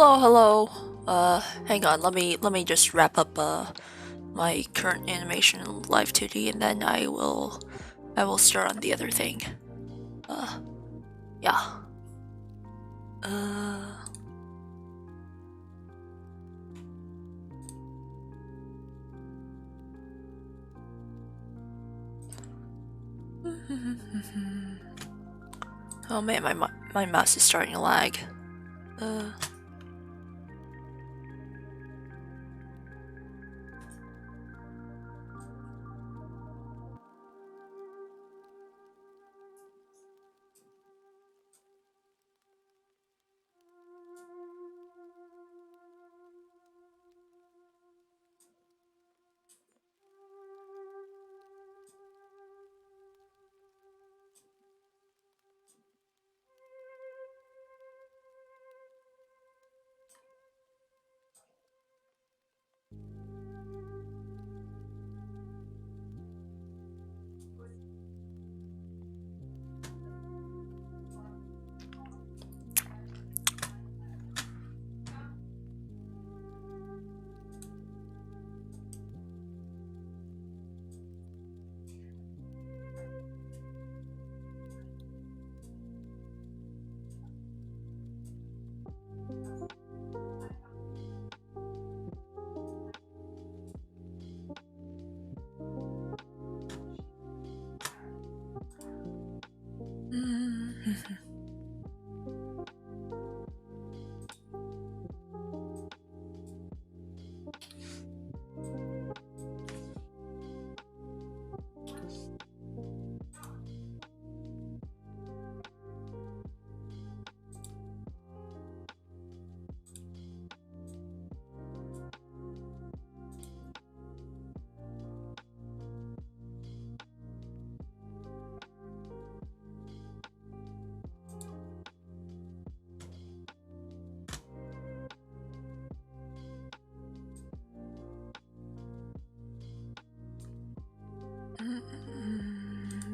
Hello, hello. Hang on. Let me just wrap up my current animation in Live 2D, and then I will start on the other thing. Yeah. Oh man, my mouse is starting to lag.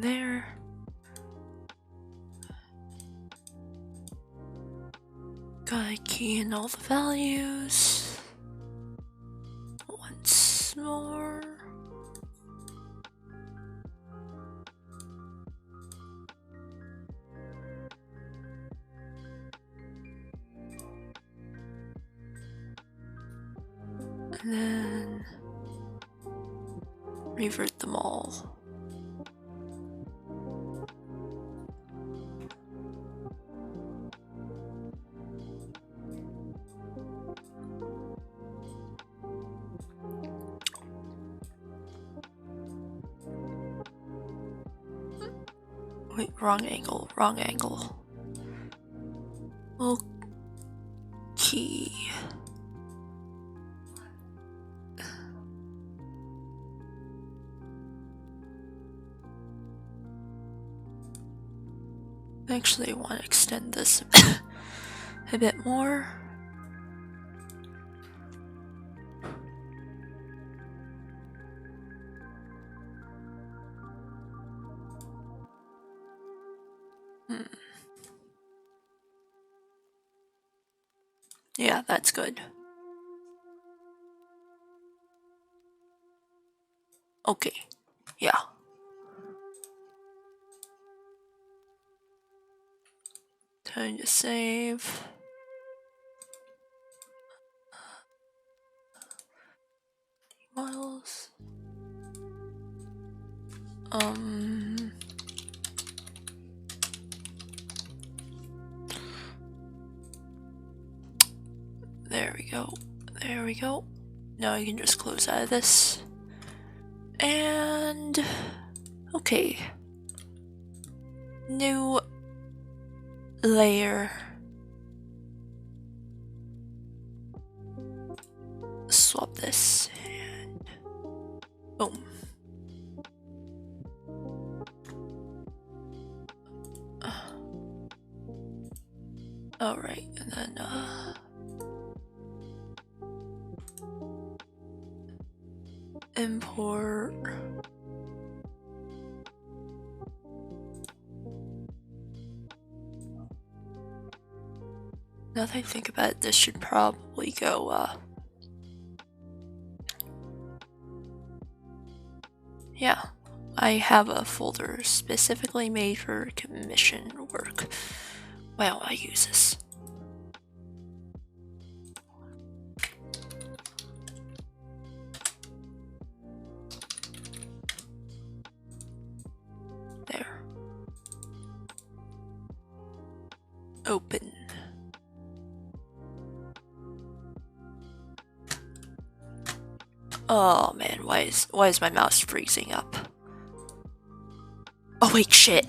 There. Gotta key in all the values. Once more. And then revert them all. Wait, wrong angle, wrong angle. Okay. Actually, I want to extend this a bit more. Yeah, that's good. Okay, yeah. Time to save. Miles. There we go. There we go. Now I can just close out of this. And okay. New layer. Swap this and boom. Alright, and then import Now that I think about it, this should probably go, yeah. I have a folder specifically made for commission work. Why don't I use this? There. Open. Oh man, why is my mouse freezing up? Oh wait, shit.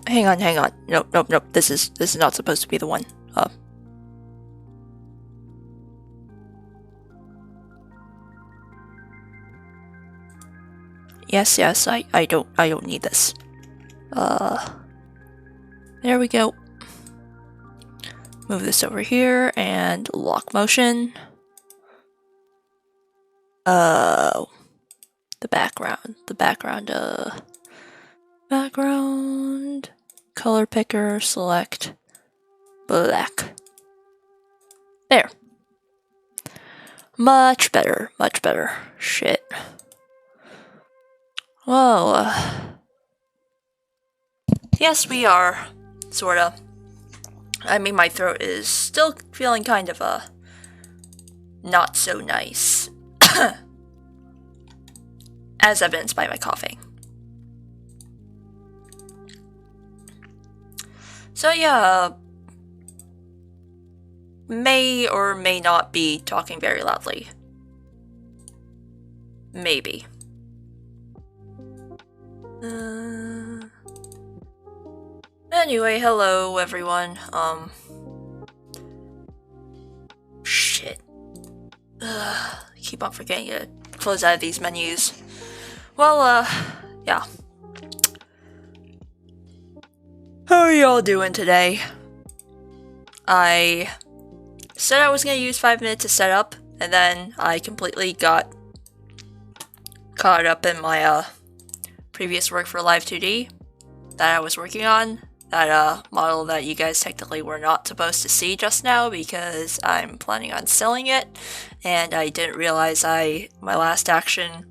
Hang on. Nope. This is not supposed to be the one. Yes, I don't need this. There we go. Move this over here and lock motion. Oh. The background, color picker, select black. There. Much better. Shit. Whoa. Yes, we are. Sorta. I mean, my throat is still feeling kind of, not so nice. As evidenced by my coughing. So yeah, may or may not be talking very loudly. Maybe. Anyway, hello everyone. Shit. Keep on forgetting to close out of these menus. Well, yeah. How are y'all doing today? I said I was gonna use 5 minutes to set up, and then I completely got caught up in my, previous work for Live 2D that I was working on. That, model that you guys technically were not supposed to see just now because I'm planning on selling it, and I didn't realize my last action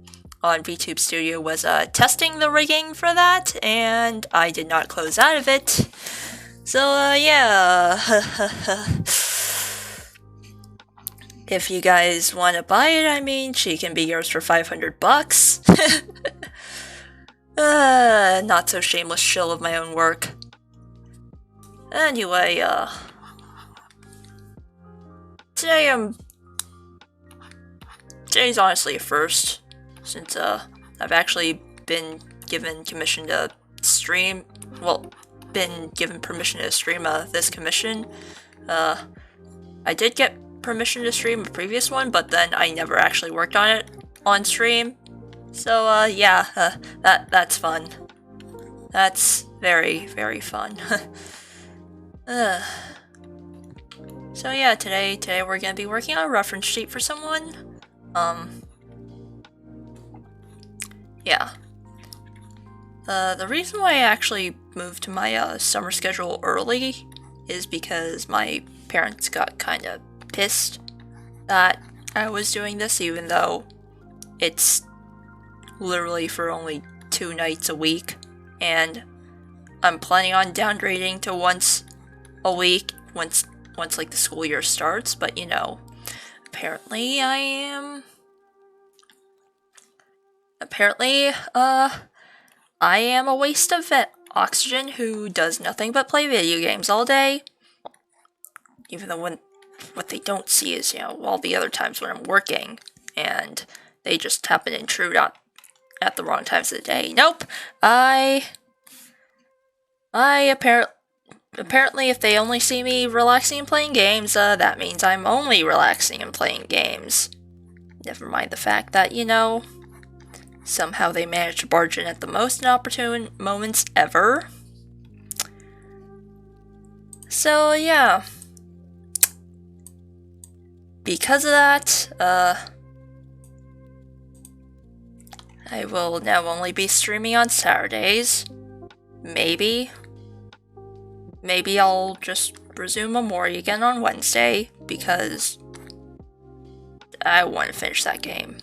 on VTube Studio was testing the rigging for that, and I did not close out of it. So yeah. If you guys want to buy it, I mean, she can be yours for $500. Not so shameless shill of my own work. Anyway, today's honestly a first. Since, I've actually been given permission to stream, this commission. I did get permission to stream a previous one, but then I never actually worked on it on stream. So, yeah, that's fun. That's very, very fun. So yeah, today we're gonna be working on a reference sheet for someone. Yeah. The reason why I actually moved to my summer schedule early is because my parents got kind of pissed that I was doing this, even though it's literally for only 2 nights a week, and I'm planning on downgrading to once a week once like the school year starts, but you know, apparently I am a waste of oxygen who does nothing but play video games all day. Even though what they don't see is, all the other times when I'm working, and they just happen to intrude at the wrong times of the day. Nope, I apparently if they only see me relaxing and playing games, that means I'm only relaxing and playing games. Never mind the fact that, somehow they manage to barge in at the most inopportune moments ever. So, yeah. Because of that, I will now only be streaming on Saturdays. Maybe I'll just resume Amori again on Wednesday, because I want to finish that game.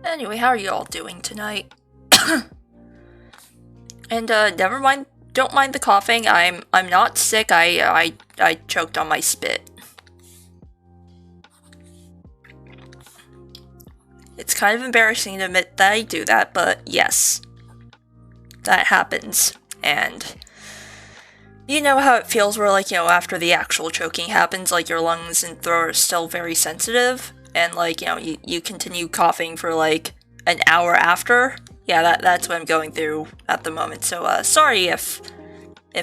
Anyway, how are you all doing tonight? And don't mind the coughing. I'm not sick. I choked on my spit. It's kind of embarrassing to admit that I do that, but yes, that happens. And you know how it feels where, after the actual choking happens, your lungs and throat are still very sensitive, and, you continue coughing for, an hour after? Yeah, that's what I'm going through at the moment, so, sorry if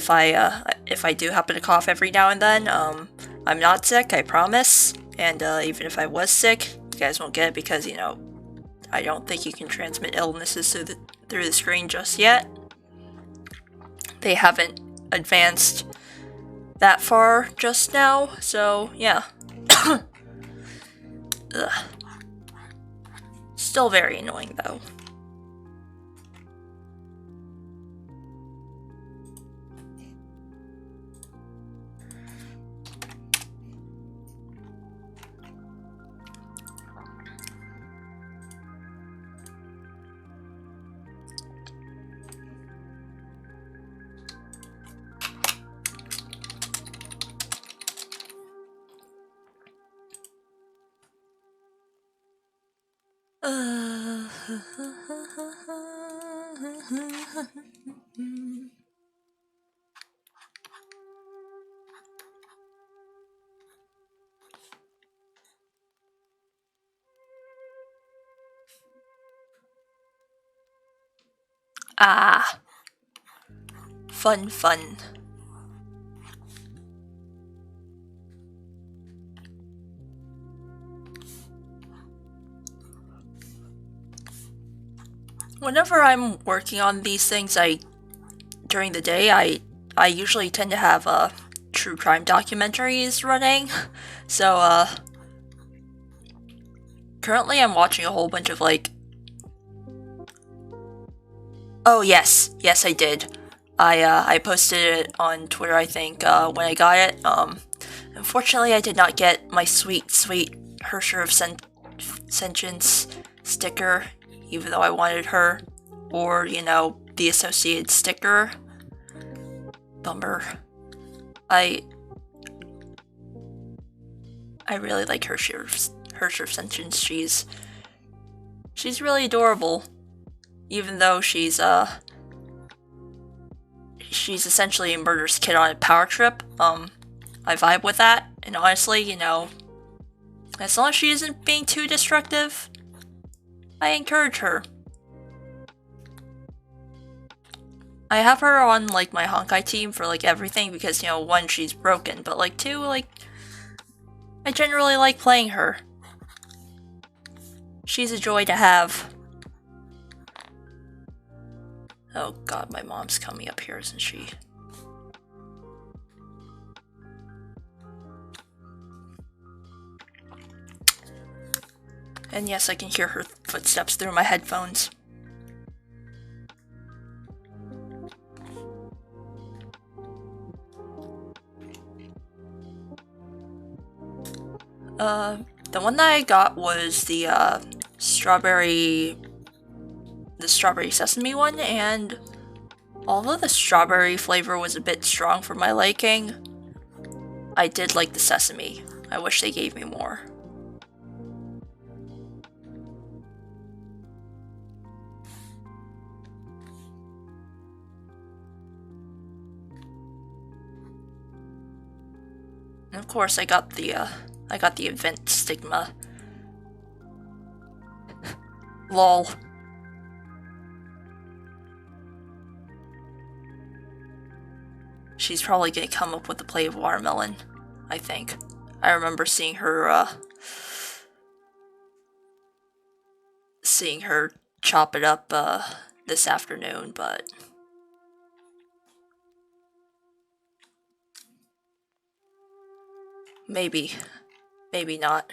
I do happen to cough every now and then. I'm not sick, I promise, and, even if I was sick, you guys won't get it because, I don't think you can transmit illnesses through the screen just yet. They haven't advanced that far just now, so yeah. Ugh. Still very annoying though. Ah. Fun. Whenever I'm working on these things, during the day, I usually tend to have, true crime documentaries running. So, currently I'm watching a whole bunch of, oh, yes, I did. I posted it on Twitter, I think, when I got it. Unfortunately, I did not get my sweet Hersher of Sentience sticker, even though I wanted her, or, the associated sticker. Bummer. I really like Hersher of Sentience. She's really adorable, even though she's essentially a murderous kid on a power trip. I vibe with that, and honestly, as long as she isn't being too destructive, I encourage her. I have her on, my Honkai team for, everything because, one, she's broken, but, two, I generally like playing her. She's a joy to have. Oh god, my mom's coming up here, isn't she? And yes, I can hear her footsteps through my headphones. The one that I got was the strawberry sesame one, and although the strawberry flavor was a bit strong for my liking, I did like the sesame. I wish they gave me more. And of course, I got the event stigma. Lol. She's probably gonna come up with a plate of watermelon, I think. I remember seeing her chop it up this afternoon, but maybe not.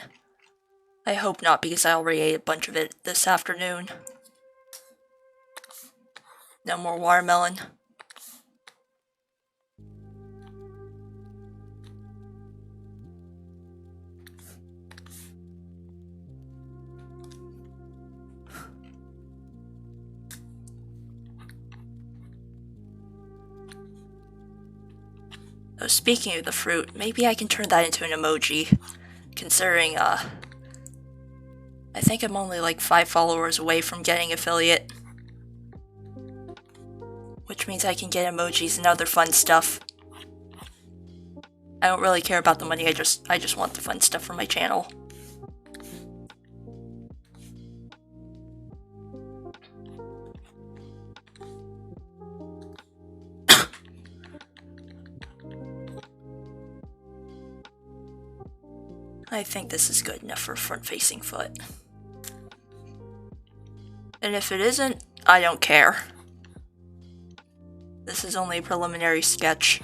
I hope not, because I already ate a bunch of it this afternoon. No more watermelon. Oh, speaking of the fruit, maybe I can turn that into an emoji, considering, I think I'm only like 5 followers away from getting affiliate. Which means I can get emojis and other fun stuff. I don't really care about the money, I just want the fun stuff for my channel. I think this is good enough for a front-facing foot. And if it isn't, I don't care. This is only a preliminary sketch.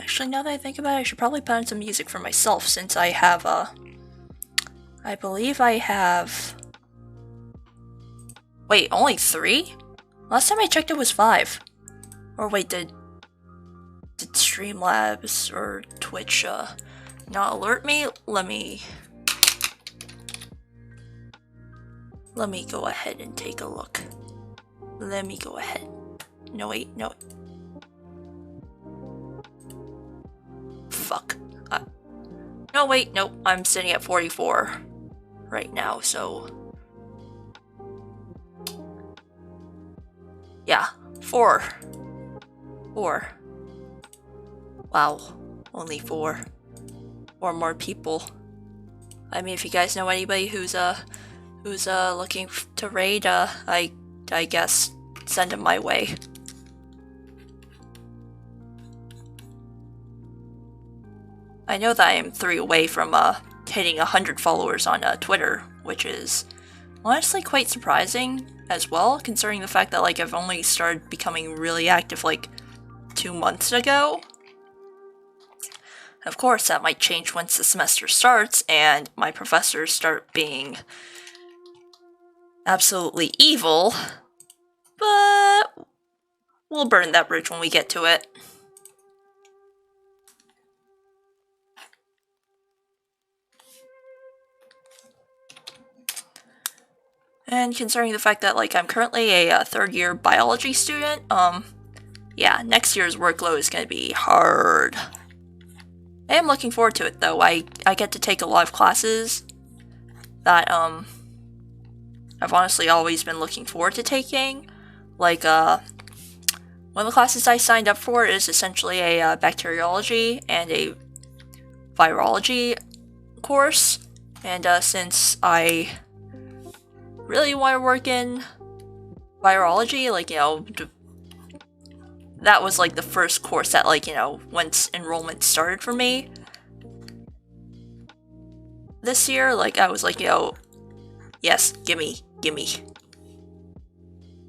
Actually, now that I think about it, I should probably put on some music for myself, since I have, I believe I have... Wait, only 3? Last time I checked it was 5. Or wait, did Streamlabs or Twitch, not alert me? Let me go ahead and take a look. Let me go ahead. No, wait, no. Fuck. No, wait, nope. I'm sitting at 44 right now, so... Yeah, 4. 4. Wow, only 4. 4 more people. I mean, if you guys know anybody who's looking to raid, I guess send them my way. I know that I am 3 away from hitting 100 followers on Twitter, which is honestly quite surprising as well, considering the fact that like I've only started becoming really active like 2 months ago. Of course, that might change once the semester starts and my professors start being absolutely evil, but we'll burn that bridge when we get to it. And considering the fact that like I'm currently a 3rd year biology student, yeah, next year's workload is gonna be hard. I am looking forward to it though. I get to take a lot of classes that I've honestly always been looking forward to taking. Like one of the classes I signed up for is essentially a bacteriology and a virology course, and since I really want to work in virology, like, you know, that was like the first course that, like, you know, once enrollment started for me this year, like, I was like, you know, yes, gimme.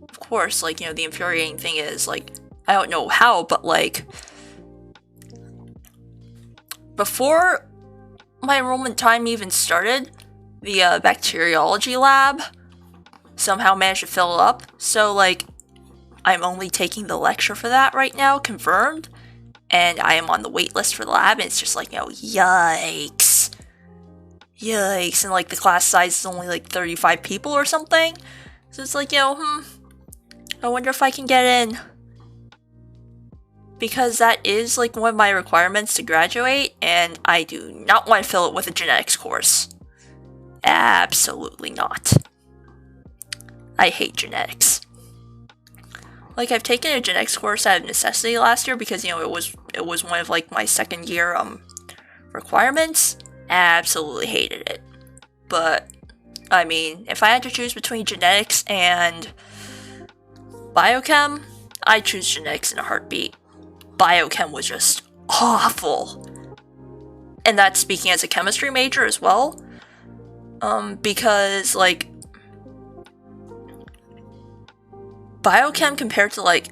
Of course, like, you know, the infuriating thing is, like, I don't know how, but like, before my enrollment time even started, the bacteriology lab somehow managed to fill up, so like, I'm only taking the lecture for that right now, confirmed, and I am on the wait list for the lab, and it's just like, yikes. Yikes, and like the class size is only like 35 people or something, so it's like, I wonder if I can get in. Because that is like one of my requirements to graduate, and I do not want to fill it with a genetics course. Absolutely not. I hate genetics. Like, I've taken a genetics course out of necessity last year because, it was one of like my second year requirements. Absolutely hated it. But I mean, if I had to choose between genetics and biochem, I'd choose genetics in a heartbeat. Biochem was just awful. And that's speaking as a chemistry major as well. Because, like, biochem compared to, like,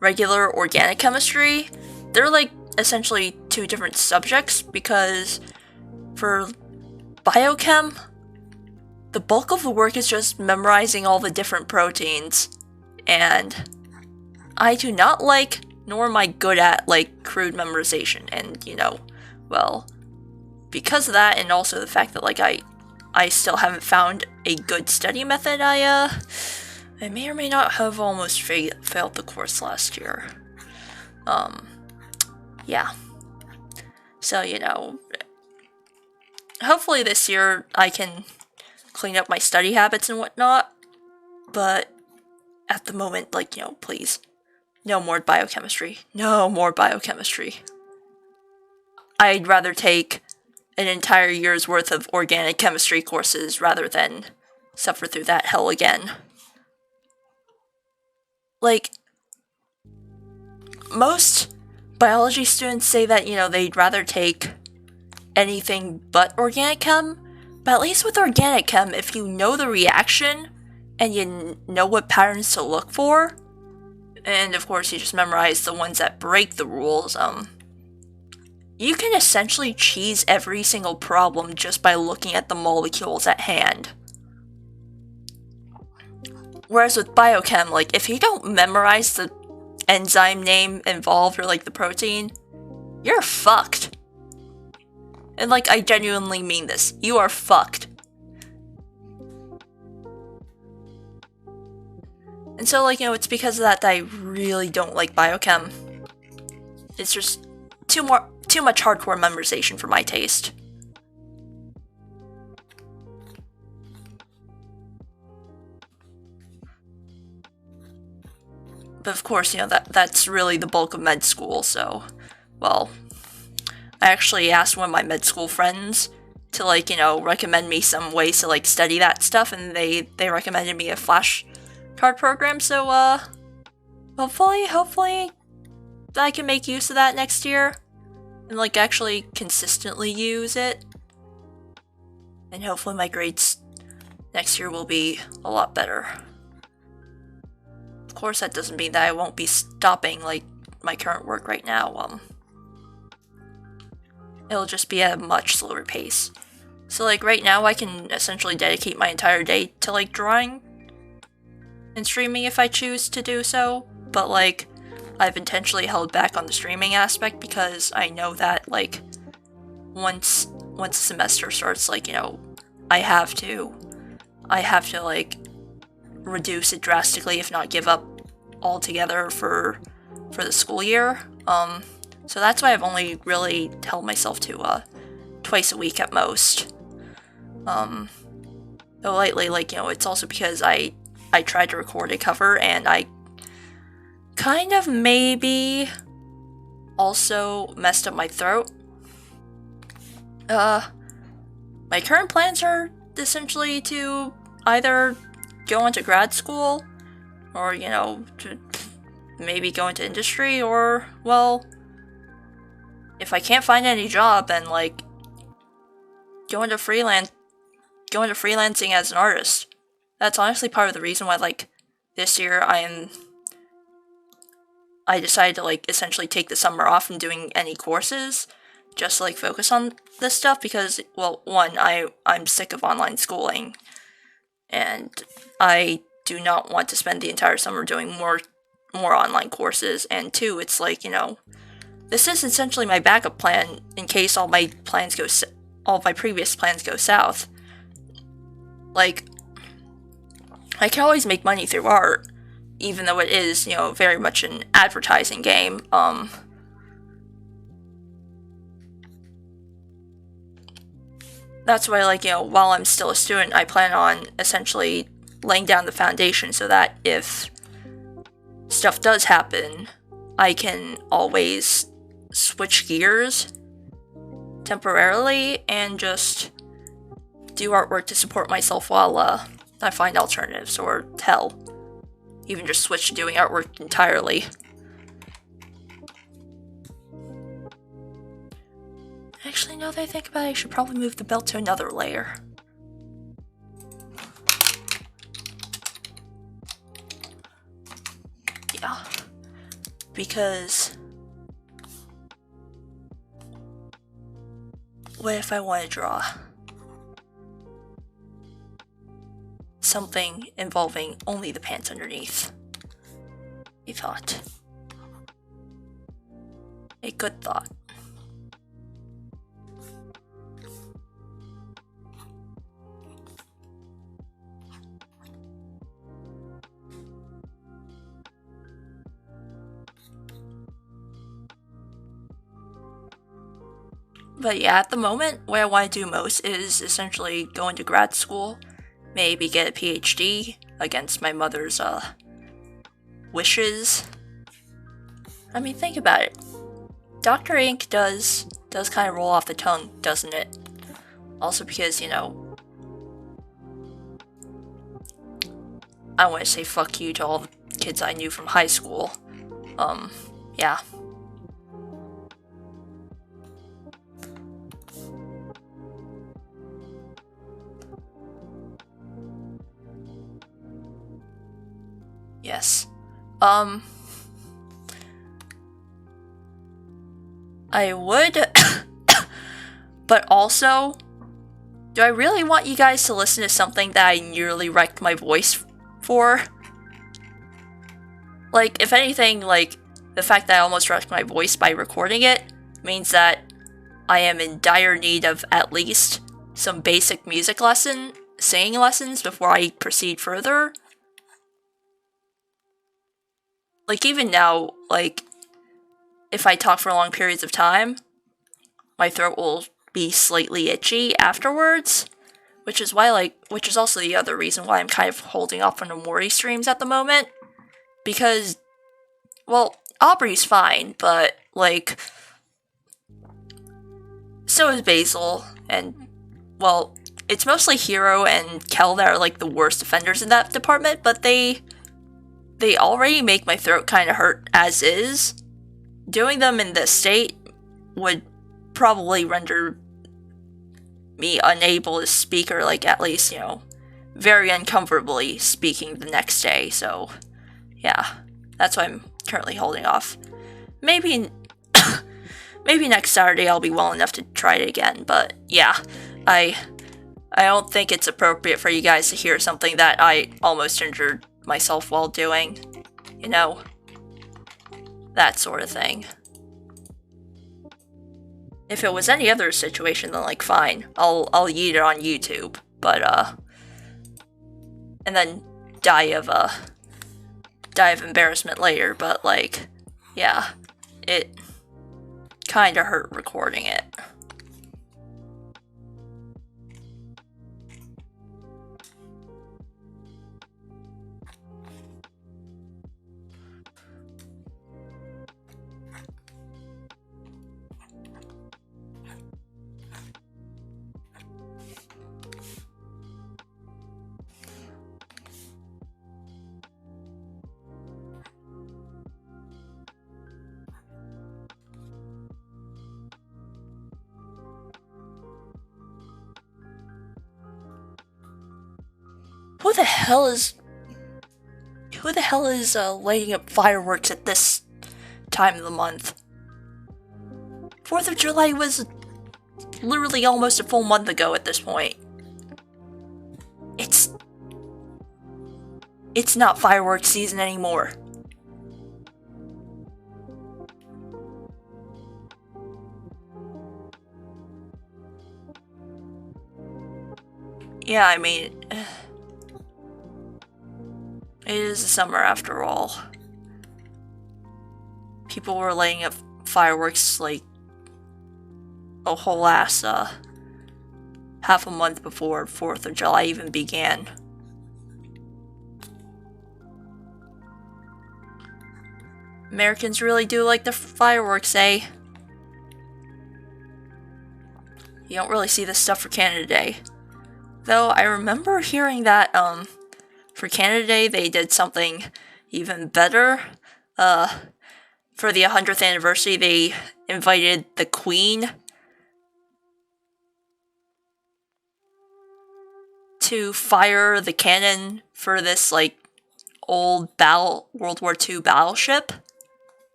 regular organic chemistry, they're, like, essentially two different subjects, because for biochem, the bulk of the work is just memorizing all the different proteins, and I do not like, nor am I good at, like, crude memorization, and, well, because of that, and also the fact that, like, I still haven't found a good study method, I may or may not have almost failed the course last year. Yeah. So, hopefully this year I can clean up my study habits and whatnot, but at the moment, like, please, no more biochemistry. No more biochemistry. I'd rather take an entire year's worth of organic chemistry courses rather than suffer through that hell again. Like, most biology students say that, they'd rather take anything but organic chem, but at least with organic chem, if you know the reaction and you know what patterns to look for, and of course you just memorize the ones that break the rules, you can essentially cheese every single problem just by looking at the molecules at hand. Whereas with biochem, like, if you don't memorize the enzyme name involved or, like, the protein, you're fucked. And, like, I genuinely mean this. You are fucked. And so, like, it's because of that I really don't like biochem. It's just too much hardcore memorization for my taste. But of course, that's really the bulk of med school, so, well, I actually asked one of my med school friends to, like, recommend me some ways to, like, study that stuff, and they recommended me a flashcard program, so, hopefully I can make use of that next year, and, like, actually consistently use it, and hopefully my grades next year will be a lot better. Of course, that doesn't mean that I won't be stopping, like, my current work right now, it'll just be at a much slower pace. So, like, right now I can essentially dedicate my entire day to, like, drawing and streaming if I choose to do so, but, like, I've intentionally held back on the streaming aspect because I know that, like, once the semester starts, like, I have to, like, reduce it drastically, if not give up altogether for the school year. So that's why I've only really held myself to twice a week at most. Though lately, like, it's also because I tried to record a cover and I kind of maybe also messed up my throat. My current plans are essentially to either go into grad school or, to maybe go into industry, or, well, if I can't find any job, then, like, go into freelancing as an artist. That's honestly part of the reason why, like, this year I am I decided to like essentially take the summer off from doing any courses, just to like focus on this stuff because, well, one, I'm sick of online schooling, and I do not want to spend the entire summer doing more online courses, and two, it's like, you know, this is essentially my backup plan in case all my previous plans go south. Like, I can always make money through art, even though it is, you know, very much an advertising game. That's why, like, you know, while I'm still a student, I plan on essentially laying down the foundation so that if stuff does happen, I can always switch gears temporarily and just do artwork to support myself while I find alternatives, or hell, even just switch to doing artwork entirely. Actually, now that I think about it, I should probably move the belt to another layer. Yeah. Because what if I want to draw something involving only the pants underneath? A thought. A good thought. But yeah, at the moment, what I want to do most is essentially go into grad school, maybe get a PhD against my mother's wishes. I mean, think about it. Dr. Ink does kind of roll off the tongue, doesn't it? Also because, you know, I want to say fuck you to all the kids I knew from high school. Yeah. Yes. I would, but also, do I really want you guys to listen to something that I nearly wrecked my voice for? Like, if anything, like, the fact that I almost wrecked my voice by recording it means that I am in dire need of at least some basic singing lessons before I proceed further. Like, even now, like, if I talk for long periods of time, my throat will be slightly itchy afterwards, which is also the other reason why I'm kind of holding off on the Mori streams at the moment, because, well, Aubrey's fine, but, like, so is Basil, and, well, it's mostly Hiro and Kel that are, like, the worst offenders in that department, but they already make my throat kind of hurt as is. Doing them in this state would probably render me unable to speak, or, like, at least, you know, very uncomfortably speaking the next day, so, yeah. That's why I'm currently holding off. Maybe next Saturday I'll be well enough to try it again, but, yeah. I don't think it's appropriate for you guys to hear something that I almost injured myself while doing, you know, that sort of thing. If it was any other situation, then, like, fine, I'll yeet it on YouTube, but, and then die of embarrassment later, but, like, yeah, it kinda hurt recording it. Who the hell is lighting up fireworks at this time of the month. 4th of July was literally almost a full month ago at this point. It's not fireworks season anymore. Yeah, I mean, it is the summer after all. People were laying up fireworks like a whole ass half a month before 4th of July even began. Americans really do like the fireworks, eh? You don't really see this stuff for Canada Day. Though I remember hearing that for Canada Day they did something even better. For the 100th anniversary they invited the Queen to fire the cannon for this like old World War II battleship.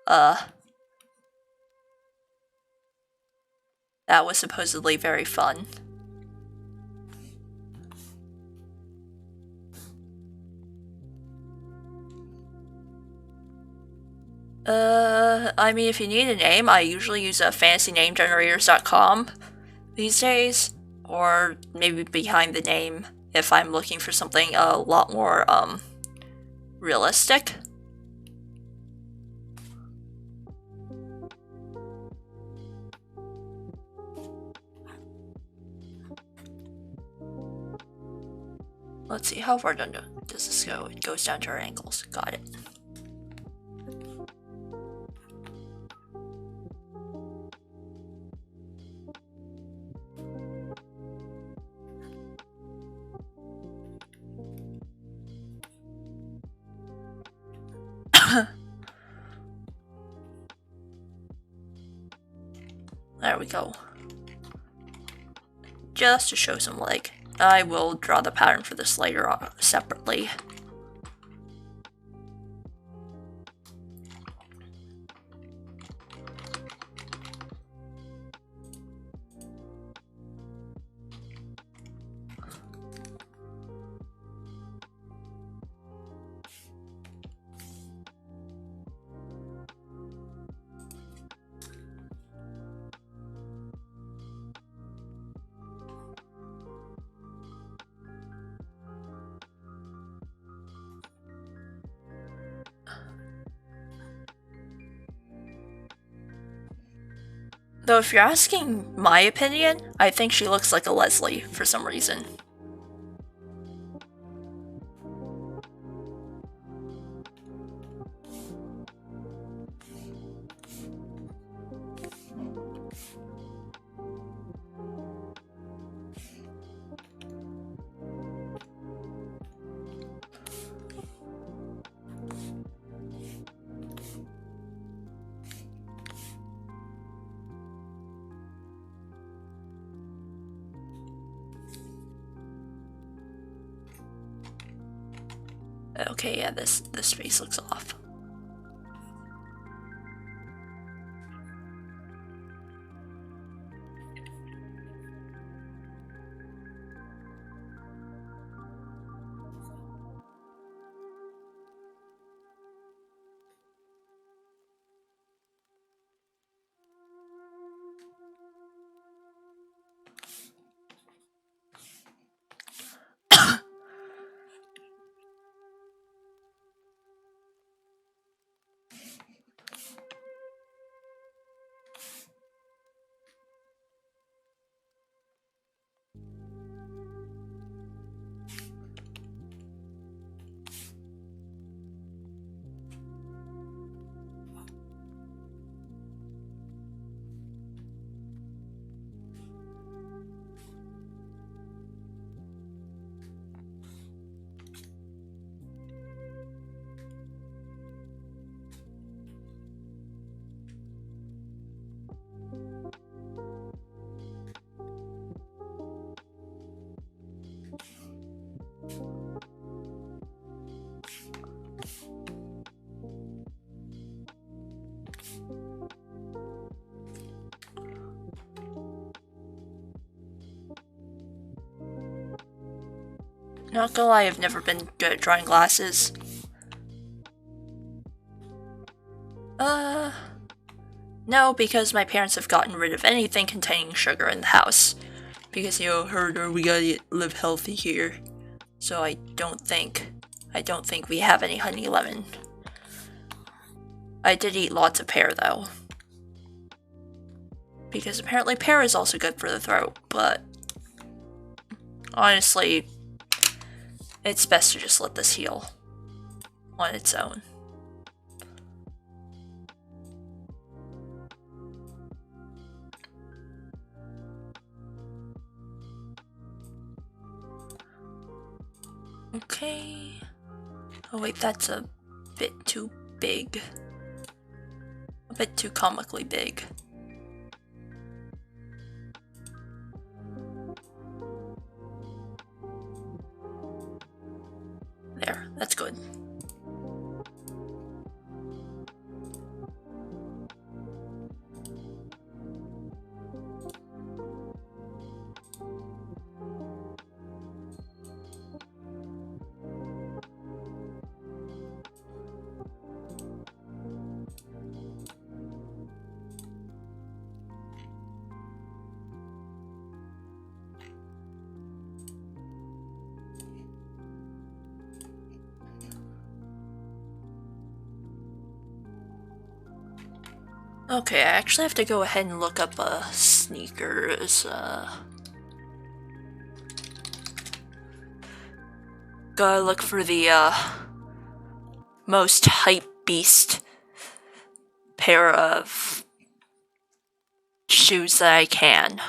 That was supposedly very fun. I mean, if you need a name, I usually use fantasynamegenerators.com these days, or maybe behind the name if I'm looking for something a lot more, realistic. Let's see, how far down does this go? It goes down to our ankles. Got it. There we go. Just to show some leg. I will draw the pattern for this later separately. Though if you're asking my opinion, I think she looks like a Leslie for some reason. Okay, yeah, this face looks off. Not gonna lie, I've never been good at drawing glasses. No, because my parents have gotten rid of anything containing sugar in the house. Because, you know, heard we gotta live healthy here. So I don't think we have any honey lemon. I did eat lots of pear though. Because apparently pear is also good for the throat, but honestly, it's best to just let this heal on its own. Okay. Oh wait, that's a bit too big. A bit too comically big. There, that's good. Okay, I actually have to go ahead and look up sneakers. Gotta look for the most hype beast pair of shoes that I can.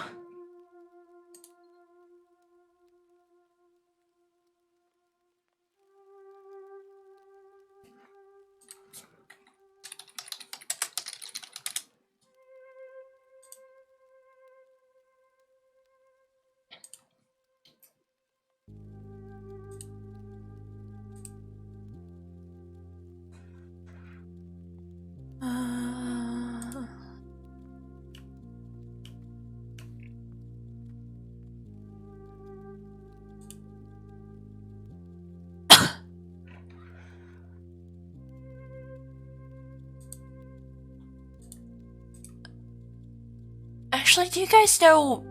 Actually, do you guys know...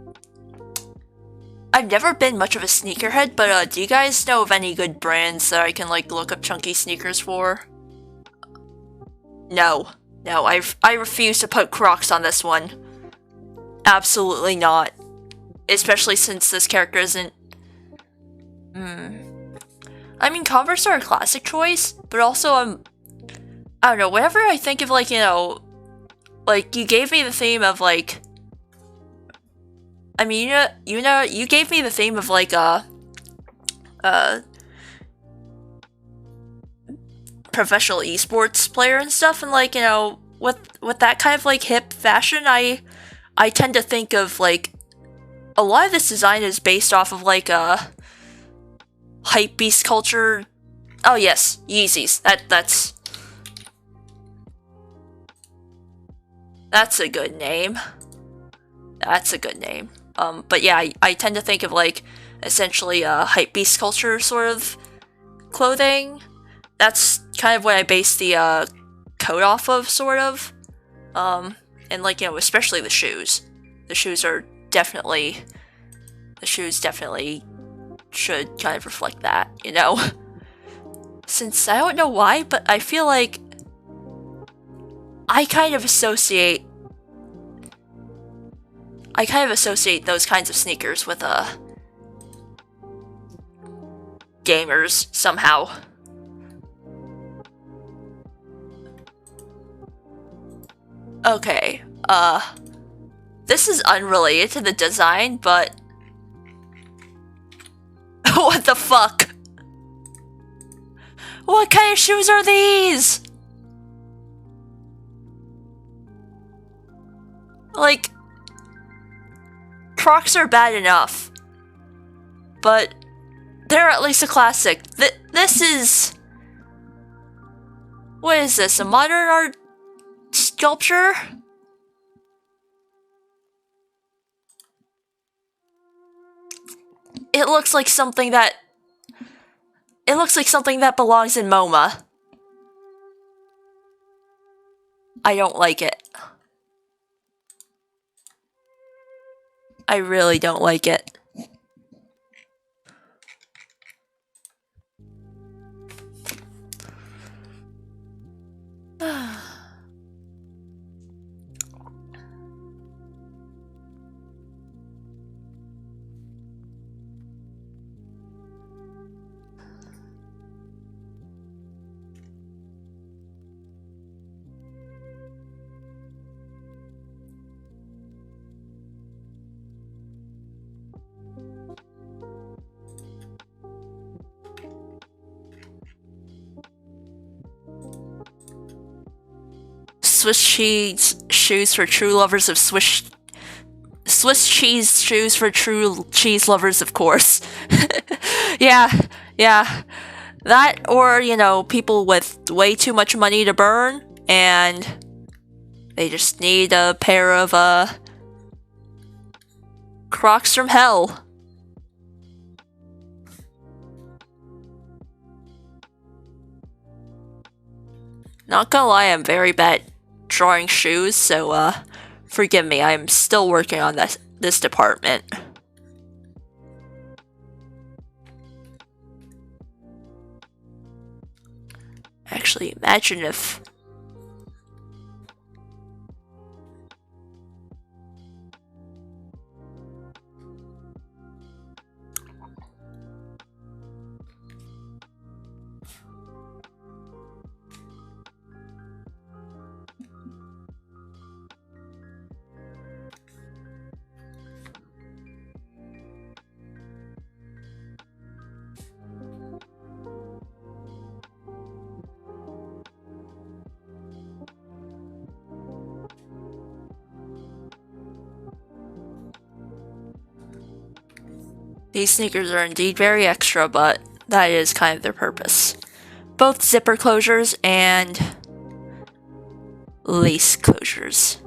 I've never been much of a sneakerhead, but do you guys know of any good brands that I can, like, look up chunky sneakers for? No. No, I refuse to put Crocs on this one. Absolutely not. Especially since this character isn't... I mean, Converse are a classic choice, but also, I don't know, whenever I think of, like, you know... Like, you gave me the theme of, like... I mean, you gave me the theme of, like, professional esports player and stuff, and, like, you know, with that kind of, like, hip fashion, I tend to think of, like, a lot of this design is based off of, like, hype beast culture. Oh, yes, Yeezys. That's a good name. That's a good name. But yeah, I tend to think of, like, essentially, hype beast culture sort of clothing. That's kind of what I base the, coat off of, sort of. And, like, you know, especially the shoes. The shoes definitely should kind of reflect that, you know? Since I don't know why, but I feel like I kind of associate those kinds of sneakers with, gamers, somehow. Okay, this is unrelated to the design, but... What the fuck? What kind of shoes are these? Like... Crocs are bad enough, but they're at least a classic. This is... What is this, a modern art sculpture? It looks like something that It looks like something that belongs in MoMA. I don't like it. I really don't like it. Swiss cheese shoes for true lovers of Swiss cheese shoes for true cheese lovers, of course. Yeah. That, or, you know, people with way too much money to burn, and they just need a pair of, Crocs from hell. Not gonna lie, I'm very bad at drawing shoes, so, forgive me, I'm still working on this department. Actually, imagine if... These sneakers are indeed very extra, but that is kind of their purpose. Both zipper closures and lace closures.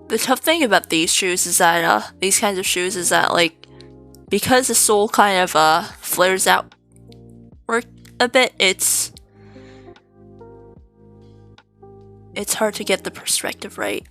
The tough thing about these shoes is that, these kinds of shoes is that, like, because the sole kind of, flares out a bit, it's hard to get the perspective right.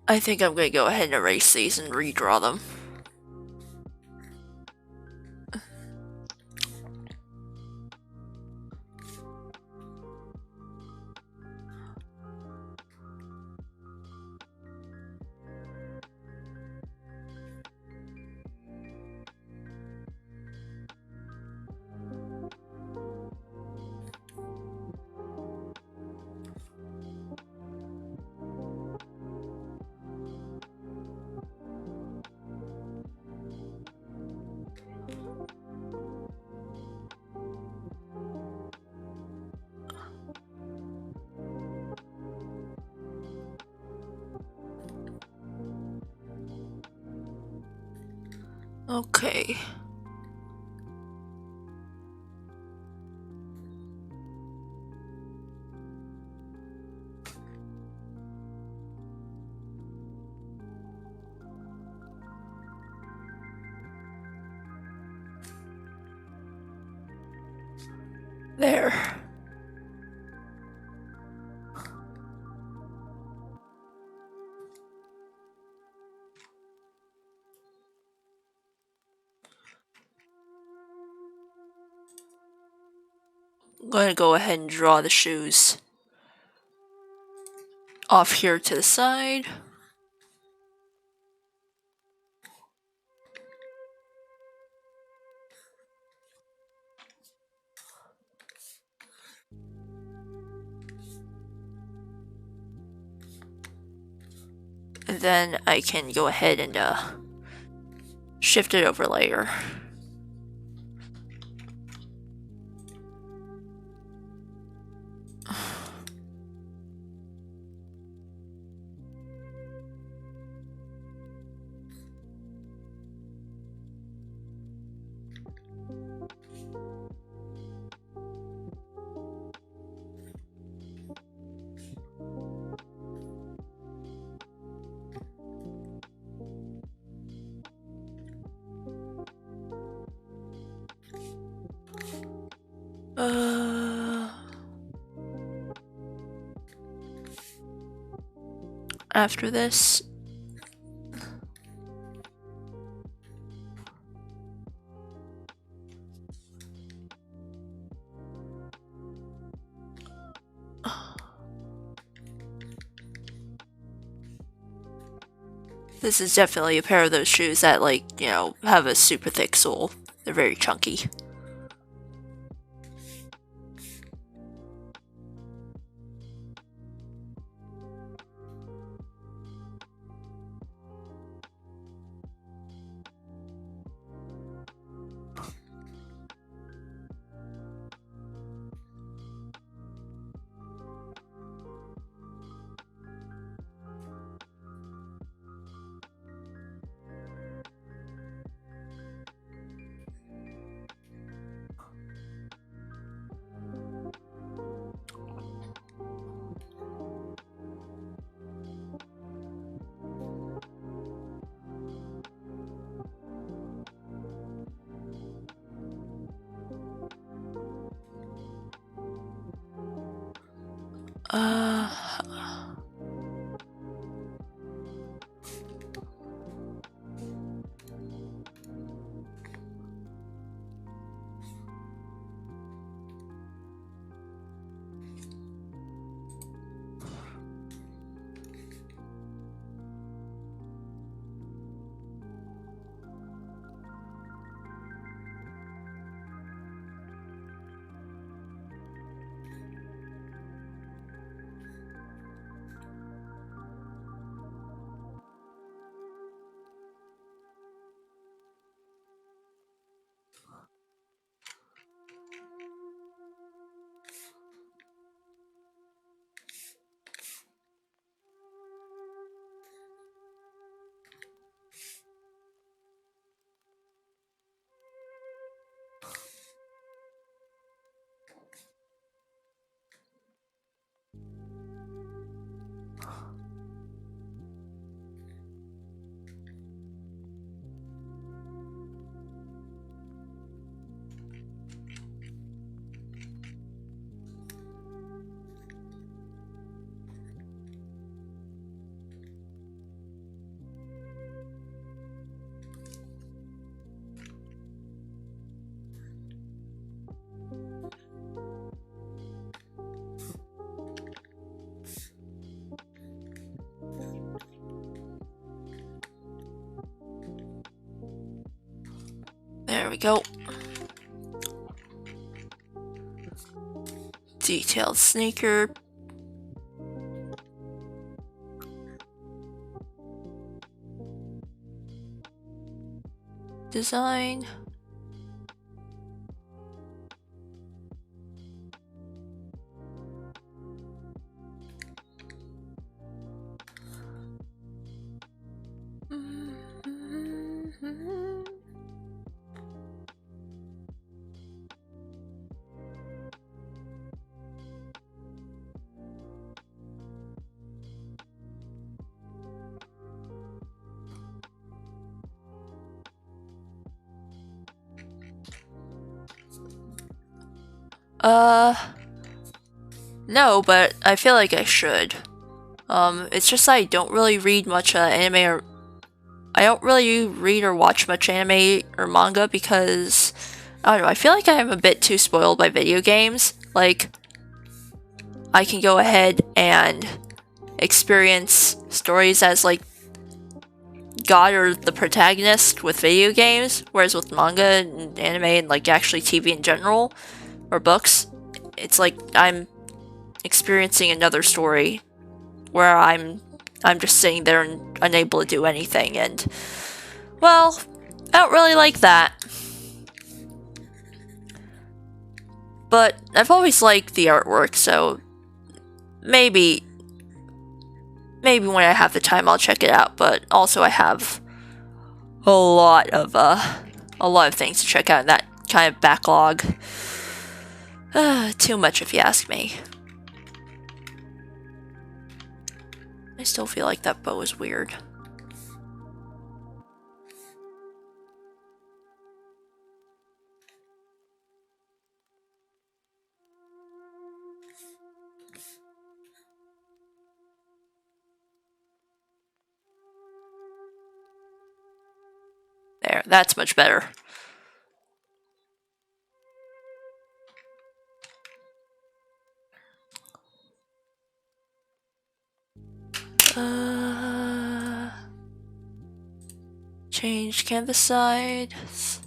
I think I'm gonna go ahead and erase these and redraw them. Okay. There. I'm going to go ahead and draw the shoes off here to the side. And then I can go ahead and shift it over layer. After this, this is definitely a pair of those shoes that, like, you know, have a super thick sole. They're very chunky. There we go. Detailed sneaker. Design. No, but I feel like I should. It's just I don't really read much anime or I don't really read or watch much anime or manga because I don't know, I feel like I'm a bit too spoiled by video games. Like, I can go ahead and experience stories as like God or the protagonist with video games, whereas with manga and anime and like actually TV in general or books, it's like I'm experiencing another story where I'm just sitting there and unable to do anything, and well, I don't really like that. But I've always liked the artwork, so maybe when I have the time I'll check it out, but also I have a lot of things to check out in that kind of backlog. Too much if you ask me. I still feel like that bow is weird. There, that's much better. Change canvas size.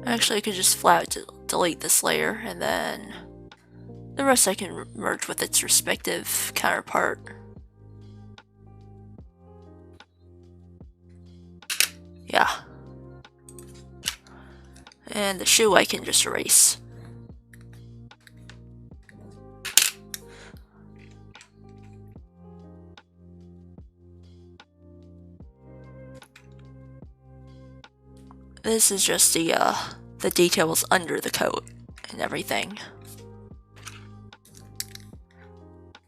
Actually, I could just flat delete this layer, and then the rest I can merge with its respective counterpart. Yeah. And the shoe I can just erase. This is just the details under the coat and everything.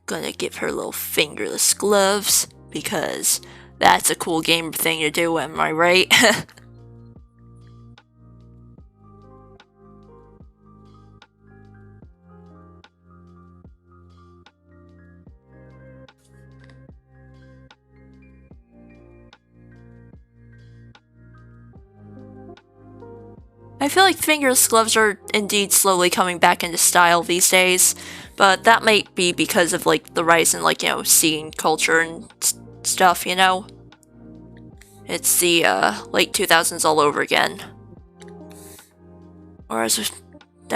Gonna give her little fingerless gloves because that's a cool game thing to do, am I right? I feel like fingerless gloves are indeed slowly coming back into style these days, but that might be because of like the rise in like, you know, scene culture and stuff, you know? It's the late 2000s all over again. Or as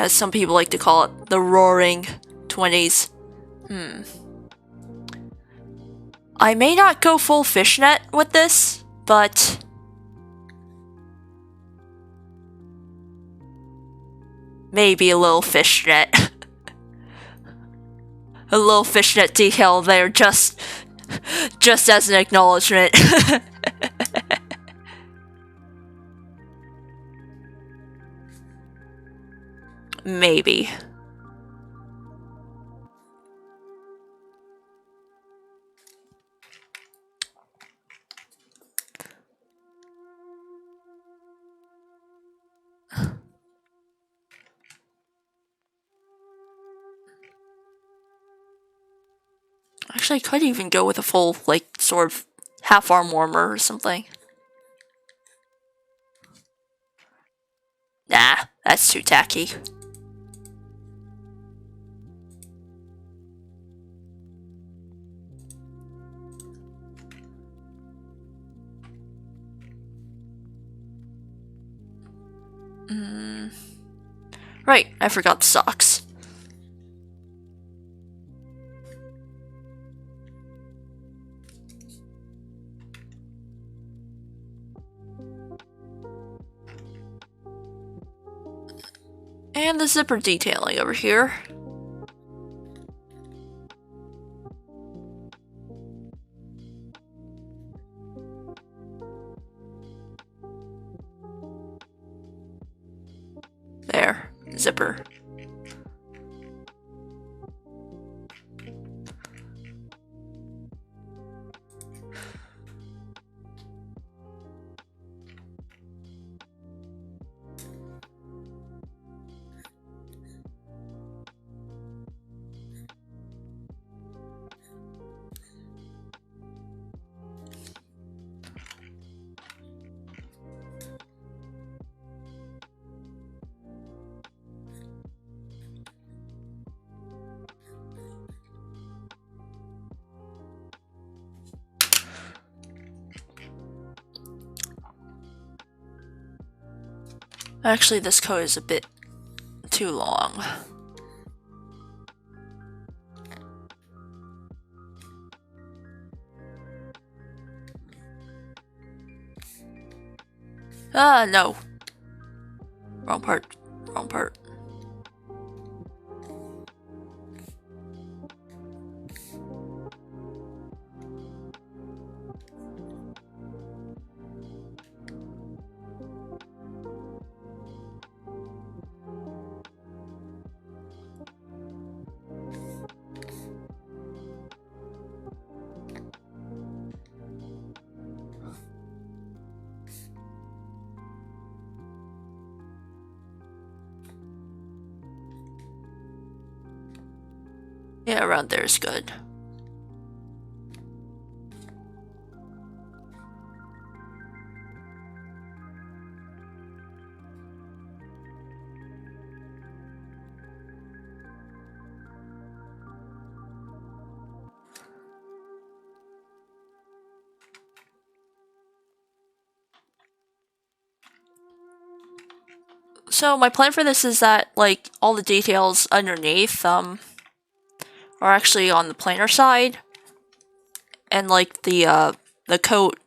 some people like to call it, the roaring 20s. I may not go full fishnet with this, but maybe a little fishnet. A little fishnet detail there, just as an acknowledgement. Maybe. Actually, I could even go with a full, like, sort of half-arm warmer or something. Nah, that's too tacky. Right, I forgot the socks. And the zipper detailing over here. There, zipper. Actually, this code is a bit too long. Ah, no. Wrong part. Wrong part. Yeah, around there is good. So my plan for this is that, like, all the details underneath, are actually on the planar side. And, like, the coat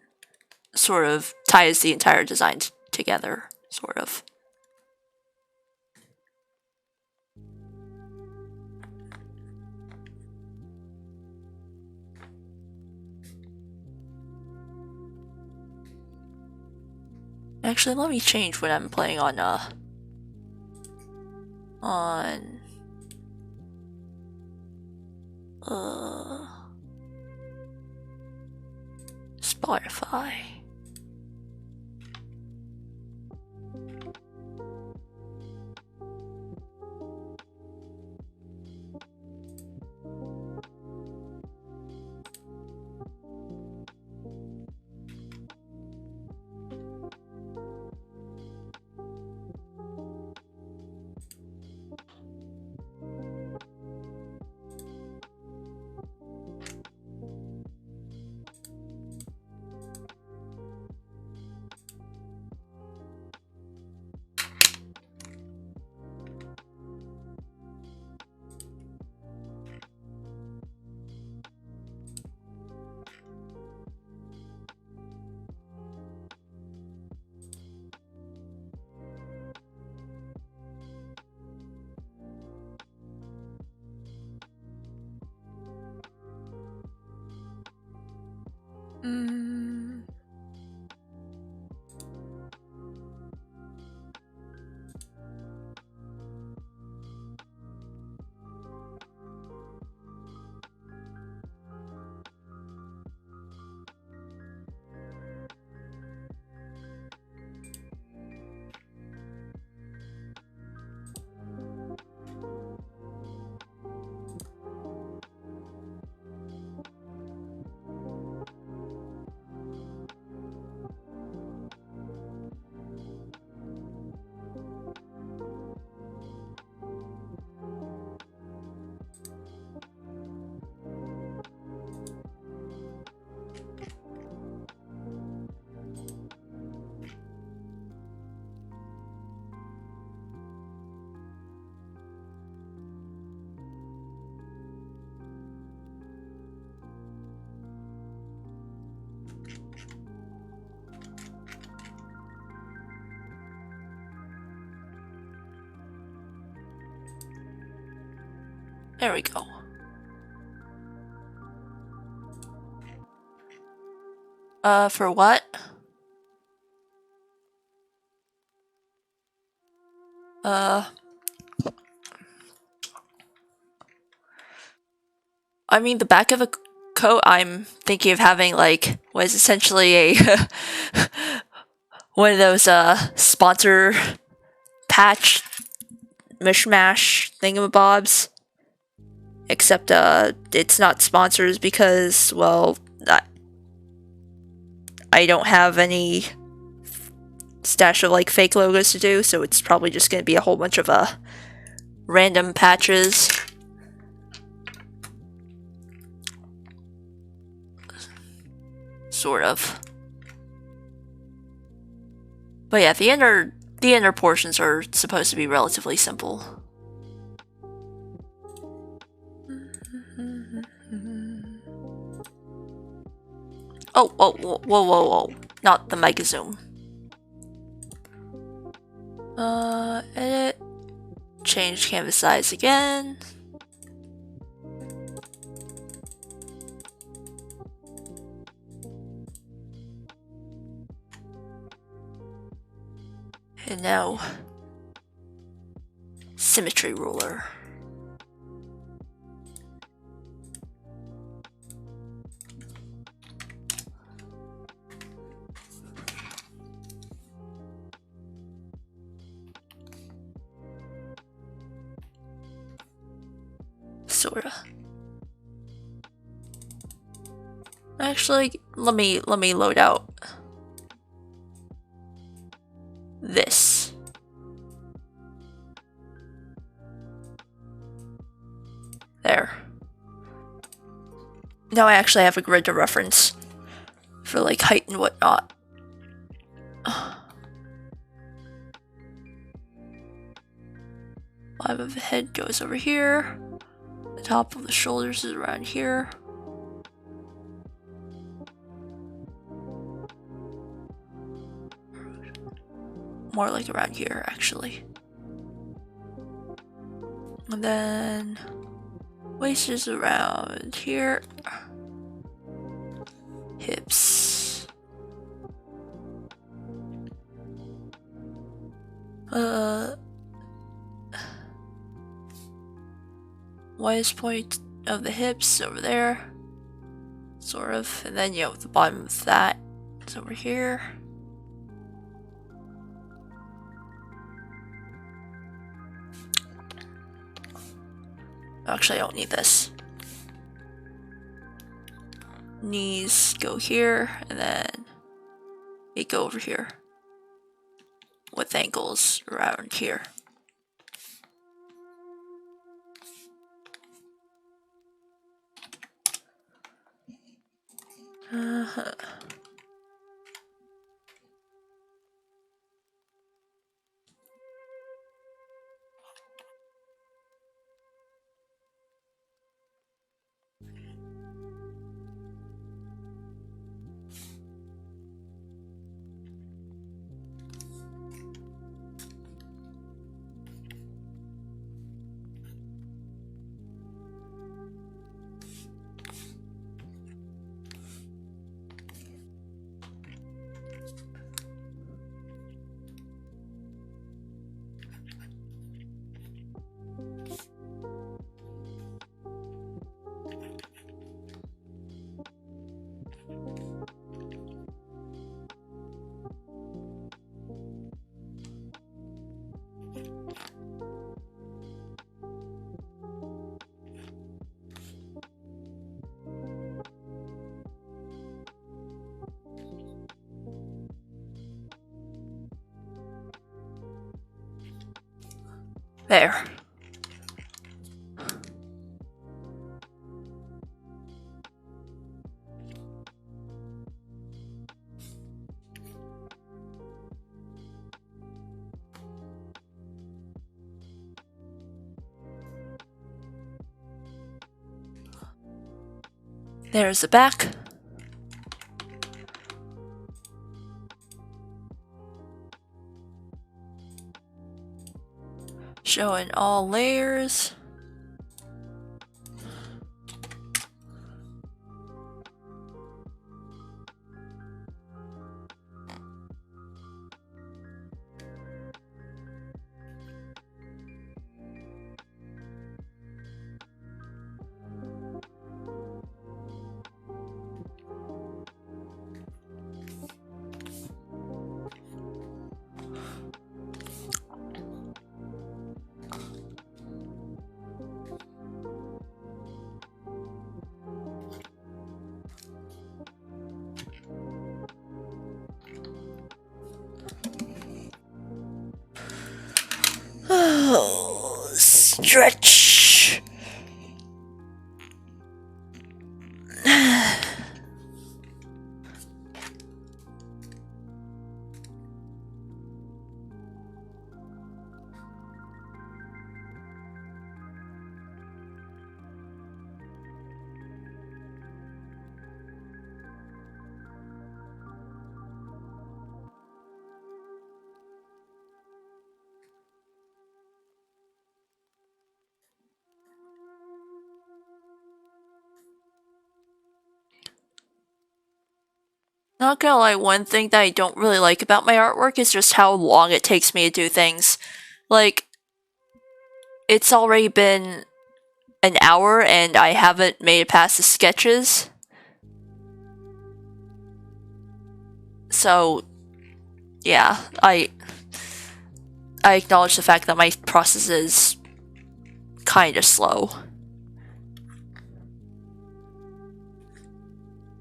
sort of ties the entire design together, sort of. Actually, let me change what I'm playing on Spotify. There we go. For what? I mean, the back of a coat, I'm thinking of having, like, what is essentially a one of those sponsor patch mishmash thingamabobs. Except it's not sponsors because, well, I don't have any stash of like fake logos to do, so it's probably just gonna be a whole bunch of random patches. Sort of. But yeah, the inner portions are supposed to be relatively simple. Oh, whoa, whoa, whoa, whoa, whoa. Not the mega zoom. Edit. Change canvas size again. And now, symmetry ruler. Sorta. Actually, let me load out this. There. Now I actually have a grid to reference for like height and whatnot. Bottom of the head goes over here. The top of the shoulders is around here. More like around here, actually. And then waist is around here. Hips. Widest point of the hips over there. Sort of. And then, you know, the bottom of that is over here. Actually, I don't need this. Knees go here, and then they go over here. With ankles around here. There. There's the back. Showing all layers. Stretch. Not gonna lie, one thing that I don't really like about my artwork is just how long it takes me to do things. Like, it's already been an hour and I haven't made it past the sketches. So, yeah, I acknowledge the fact that my process is kinda slow.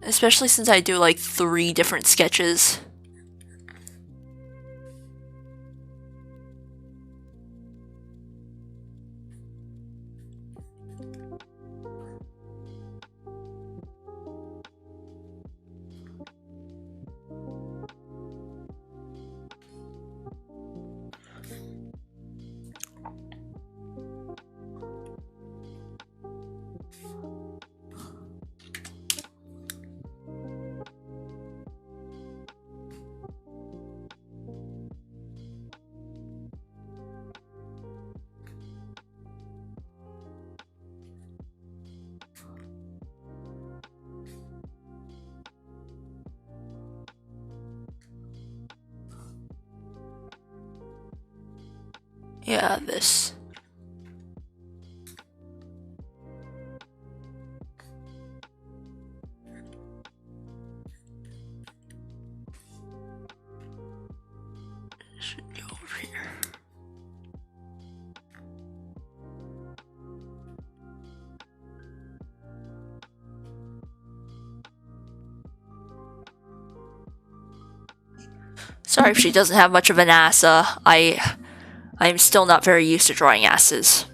Especially since I do like 3 different sketches. Yeah, this. Should go over here. Sorry if she doesn't have much of an ass. I'm still not very used to drawing asses.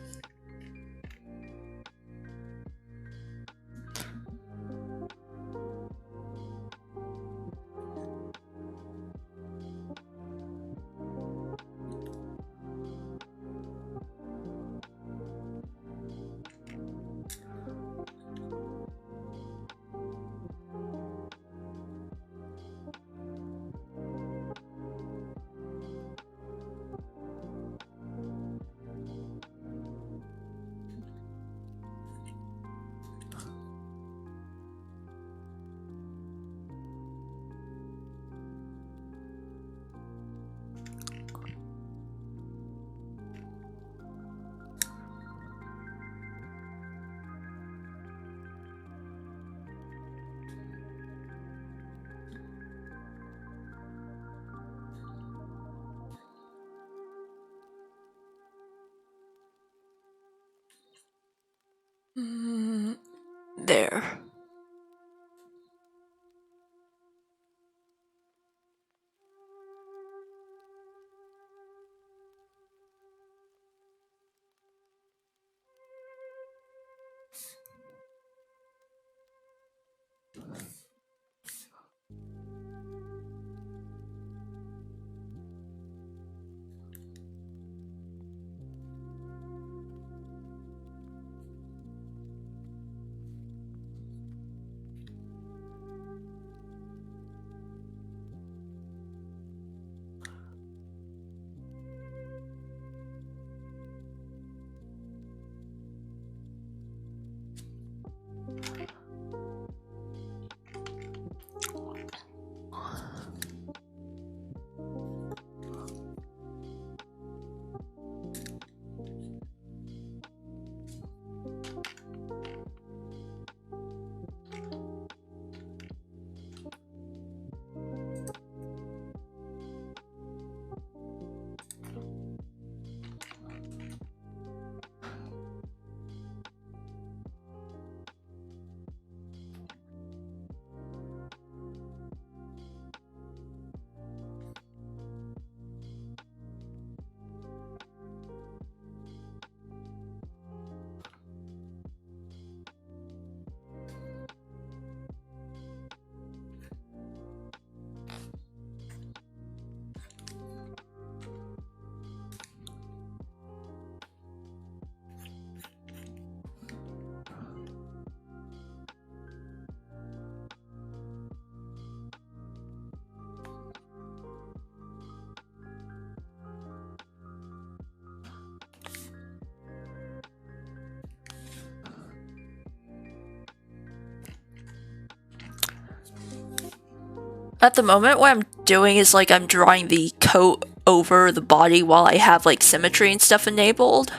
At the moment, what I'm doing is like I'm drawing the coat over the body while I have like symmetry and stuff enabled,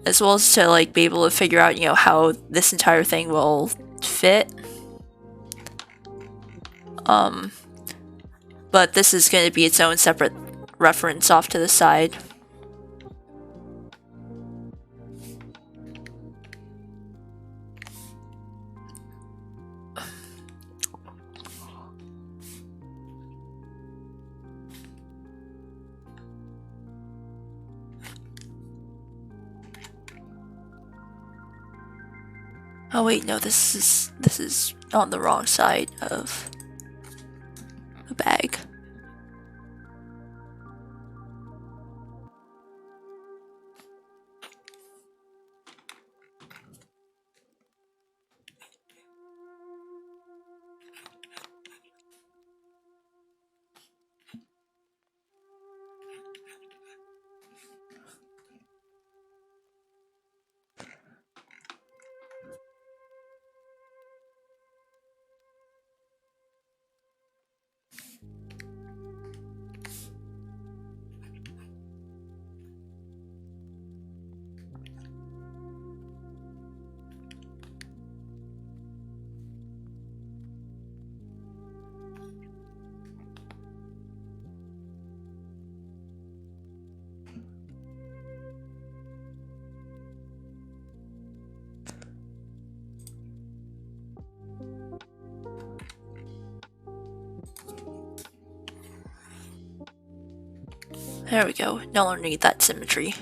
as well as to like be able to figure out, you know, how this entire thing will fit. But this is going to be its own separate reference off to the side. Oh wait, no, this is on the wrong side of the bag. There we go. No longer need that symmetry.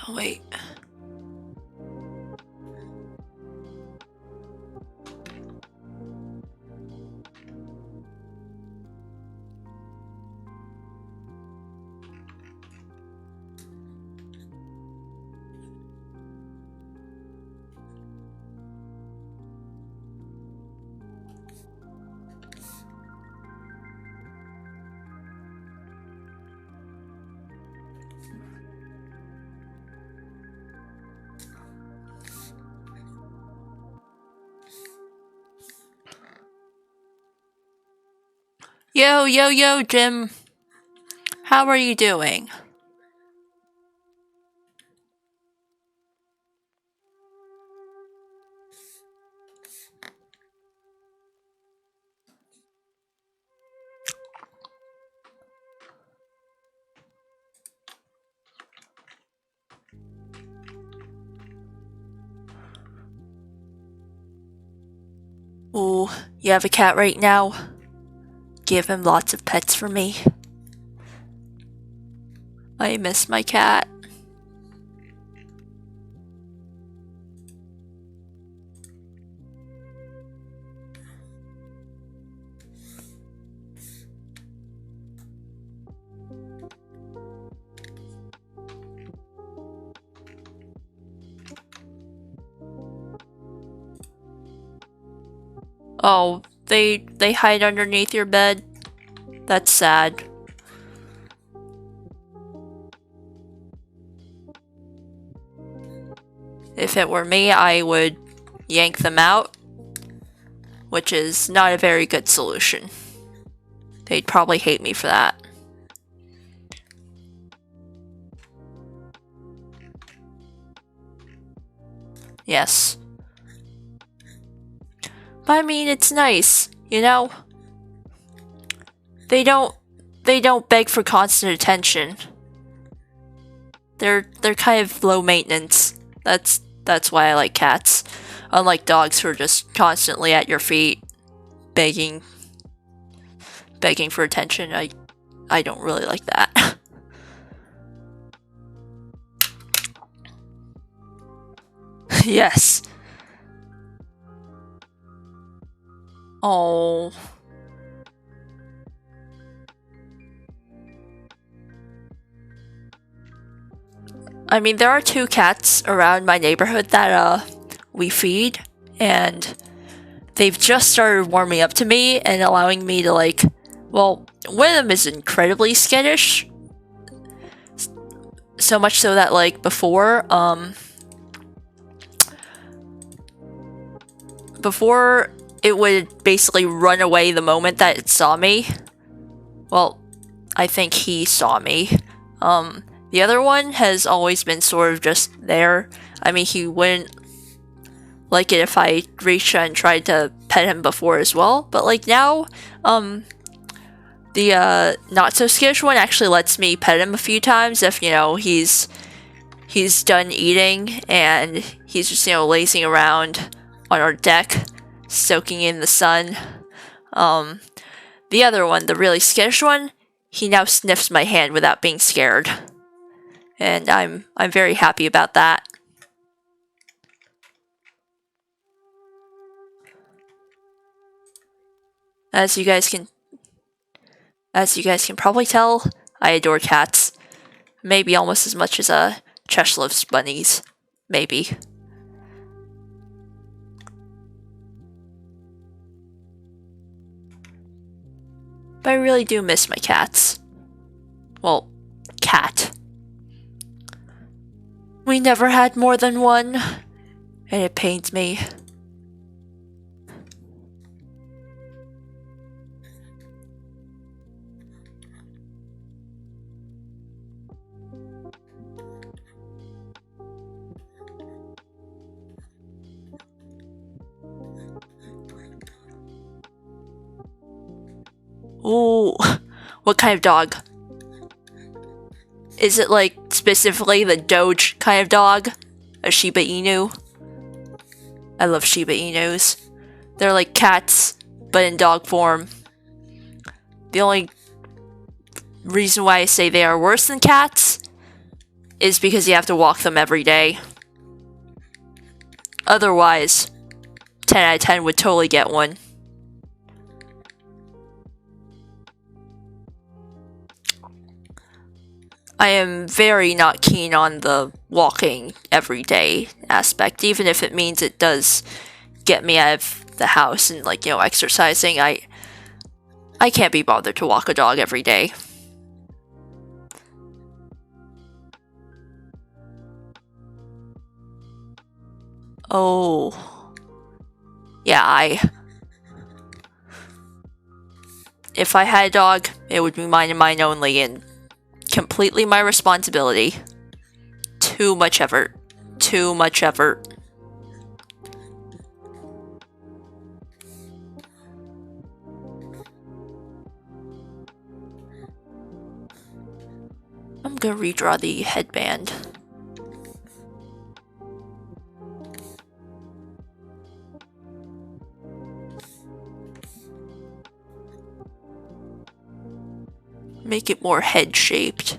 Oh, wait. Yo, Jim. How are you doing? Ooh, you have a cat right now? Give him lots of pets for me. I miss my cat. Oh, they hide underneath your bed? That's sad. If it were me, I would yank them out, which is not a very good solution. They'd probably hate me for that. Yes. But I mean, it's nice, you know? They don't beg for constant attention. They're kind of low maintenance. That's why I like cats. Unlike dogs who are just constantly at your feet begging for attention. I don't really like that. Yes. Oh. I mean, there are 2 cats around my neighborhood that we feed, and they've just started warming up to me and allowing me to, like, well, one of them is incredibly skittish. So much so that, like, before it would basically run away the moment that it saw me. Well, I think he saw me. The other one has always been sort of just there. I mean, he wouldn't like it if I reached out and tried to pet him before as well. But like now, the not so skittish one actually lets me pet him a few times if, you know, he's done eating and he's just, you know, lazing around on our deck, soaking in the sun. The other one, the really skittish one, he now sniffs my hand without being scared. And I'm very happy about that. As you guys can probably tell, I adore cats. Maybe almost as much as Chesh loves bunnies. Maybe. But I really do miss my cats. Well, cat. We never had more than one, and it pains me. Ooh, what kind of dog? Is it like specifically the Doge kind of dog? A Shiba Inu? I love Shiba Inus. They're like cats, but in dog form. The only reason why I say they are worse than cats is because you have to walk them every day. Otherwise, 10 out of 10 would totally get one. I am very not keen on the walking every day aspect, even if it means it does get me out of the house and, like, you know, exercising. I can't be bothered to walk a dog every day. Oh. Yeah, if I had a dog, it would be mine and mine only, and completely my responsibility. Too much effort. Too much effort. I'm gonna redraw the headband. Make it more head-shaped.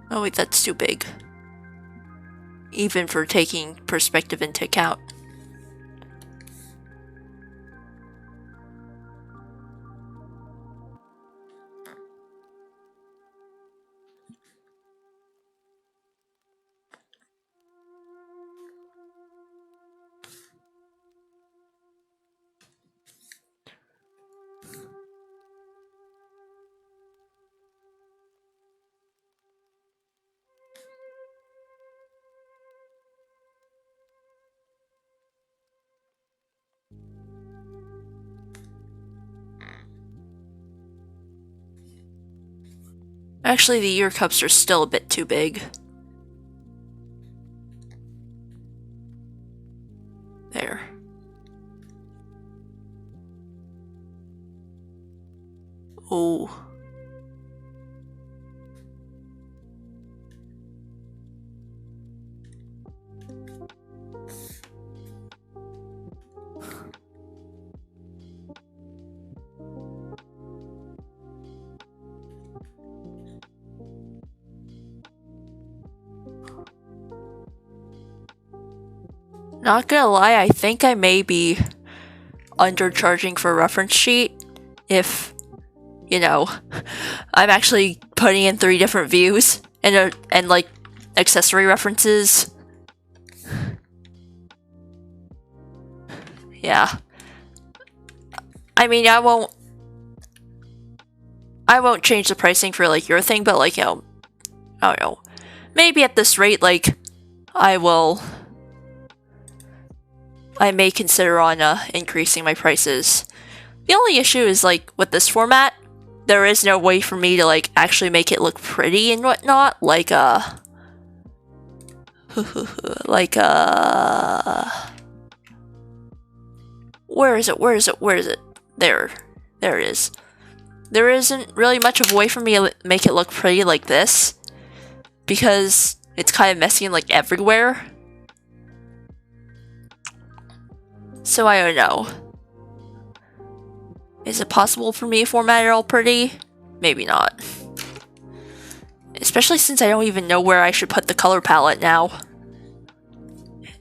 Oh wait, that's too big. Even for taking perspective into account. Actually, the ear cups are still a bit too big. There. Oh. Not gonna lie, I think I may be undercharging for a reference sheet if, you know, I'm actually putting in 3 different views and like accessory references. Yeah. I mean, I won't change the pricing for, like, your thing, but, like, you know, I don't know. Maybe at this rate, like, I may consider on increasing my prices. The only issue is, like, with this format, there is no way for me to, like, actually make it look pretty and whatnot, like, where is it? There it is. There isn't really much of a way for me to make it look pretty like this, because it's kind of messy and, like, everywhere. So I don't know. Is it possible for me to format it all pretty? Maybe not. Especially since I don't even know where I should put the color palette now.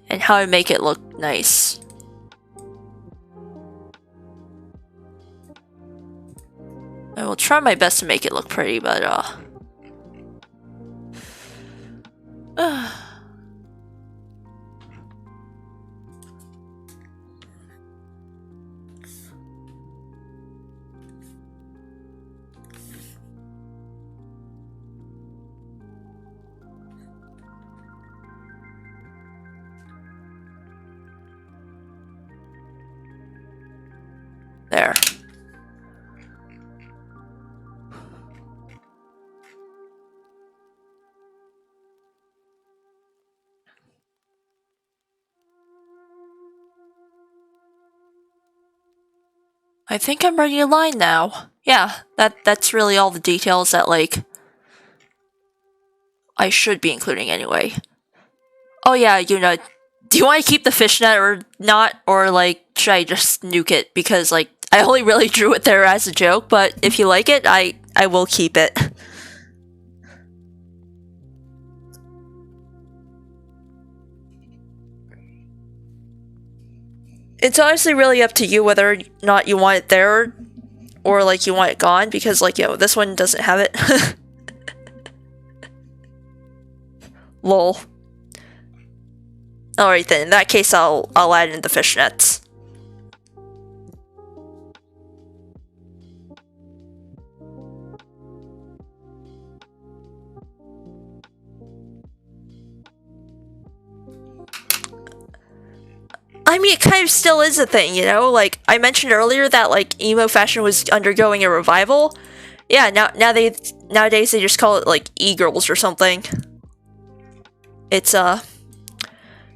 And how to make it look nice. I will try my best to make it look pretty, but there. I think I'm ready to line now. Yeah, that's really all the details that, like, I should be including anyway. Oh yeah, Yuna, do you want to keep the fishnet or not? Or, like, should I just nuke it? Because, like, I only really drew it there as a joke, but if you like it, I will keep it. It's honestly really up to you whether or not you want it there or, like, you want it gone, because, like, this one doesn't have it. Lol. Alright then, in that case I'll add in the fishnets. I mean, it kind of still is a thing, Like, I mentioned earlier that, like, emo fashion was undergoing a revival. Yeah, nowadays they just call it, like, e-girls or something. It's,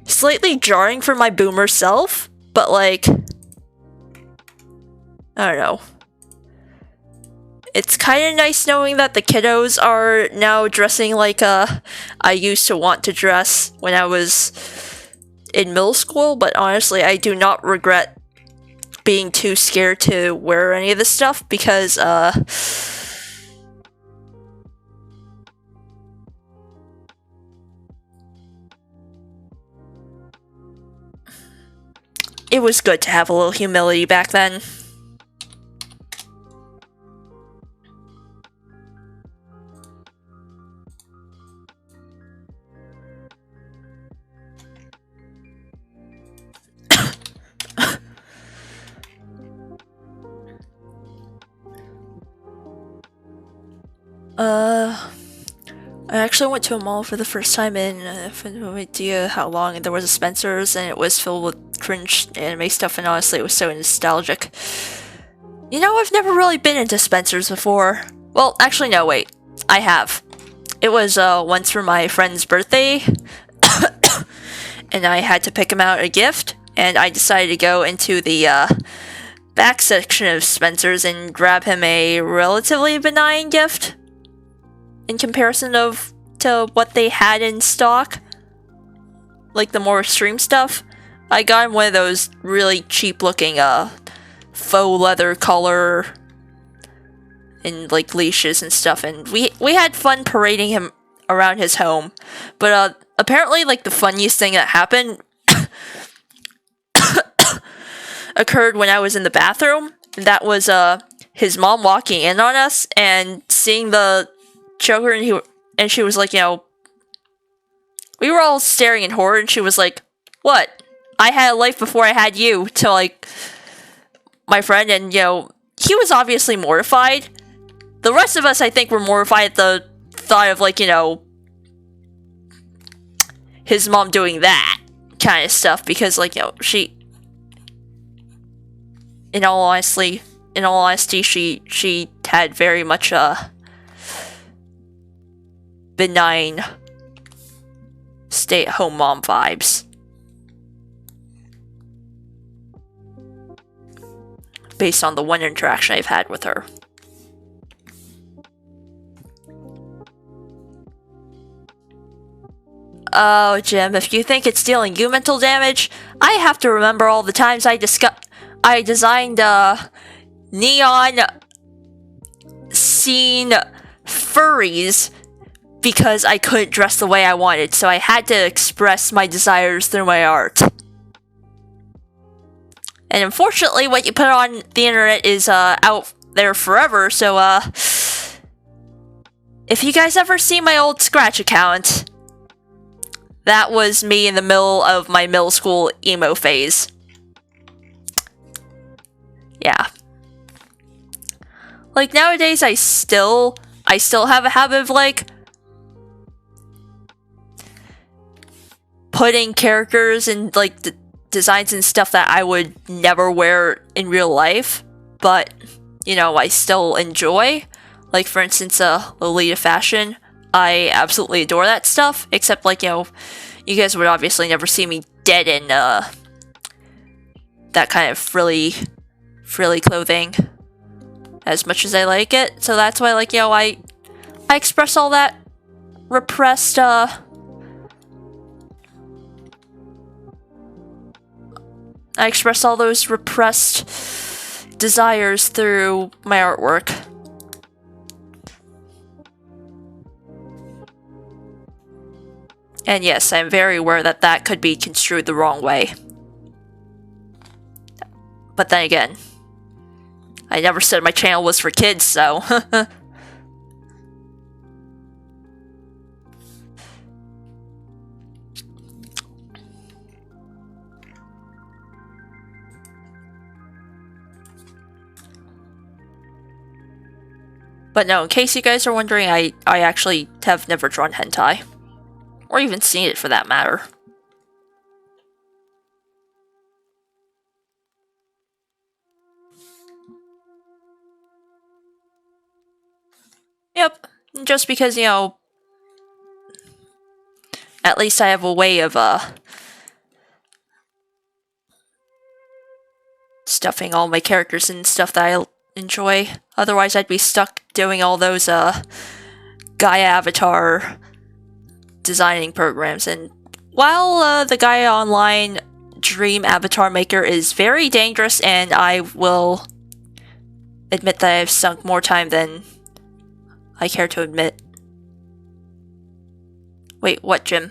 slightly jarring for my boomer self, but, like, I don't know. It's kind of nice knowing that the kiddos are now dressing like, I used to want to dress when I was in middle school, but honestly, I do not regret being too scared to wear any of this stuff because, it was good to have a little humility back then. I actually went to a mall for the first time in, I have no idea how long, and there was a Spencer's, and it was filled with cringe anime stuff, and honestly, it was so nostalgic. I've never really been into Spencer's before. Well, actually, no, wait. I have. It was, once for my friend's birthday, and I had to pick him out a gift, and I decided to go into the, back section of Spencer's and grab him a relatively benign gift in comparison to what they had in stock, like the more extreme stuff. I got him one of those really cheap looking faux leather collar and like leashes and stuff, and we had fun parading him around his home. But apparently, like, the funniest thing that happened occurred when I was in the bathroom. That was his mom walking in on us and seeing the choker, and she was like, we were all staring in horror, and she was like, "What? I had a life before I had you," to, like, my friend, and, he was obviously mortified. The rest of us, I think, were mortified at the thought of, like, his mom doing that kind of stuff, because, like, she, in all honesty, she had very much, benign stay-at-home mom vibes. Based on the one interaction I've had with her. Oh, Jim, if you think it's dealing you mental damage, I have to remember all the times I designed, neon scene furries because I couldn't dress the way I wanted, so I had to express my desires through my art. And unfortunately, what you put on the internet is out there forever, so if you guys ever see my old Scratch account, that was me in the middle of my middle school emo phase. Yeah. Like, nowadays I still have a habit of, like, putting characters and, like, designs and stuff that I would never wear in real life, but, I still enjoy. Like, for instance, Lolita fashion. I absolutely adore that stuff, except, like, you guys would obviously never see me dead in, that kind of frilly clothing as much as I like it. So that's why, like, I express all that repressed, I express all those repressed desires through my artwork. And yes, I'm very aware that that could be construed the wrong way. But then again, I never said my channel was for kids, so... But no, in case you guys are wondering, I actually have never drawn hentai. Or even seen it for that matter. Yep, just because, you know, at least I have a way of, stuffing all my characters in stuff that I enjoy. Otherwise, I'd be stuck doing all those, Gaia Avatar designing programs. And while, the Gaia Online Dream Avatar Maker is very dangerous, and I will admit that I've sunk more time than I care to admit. Wait, what, Jim?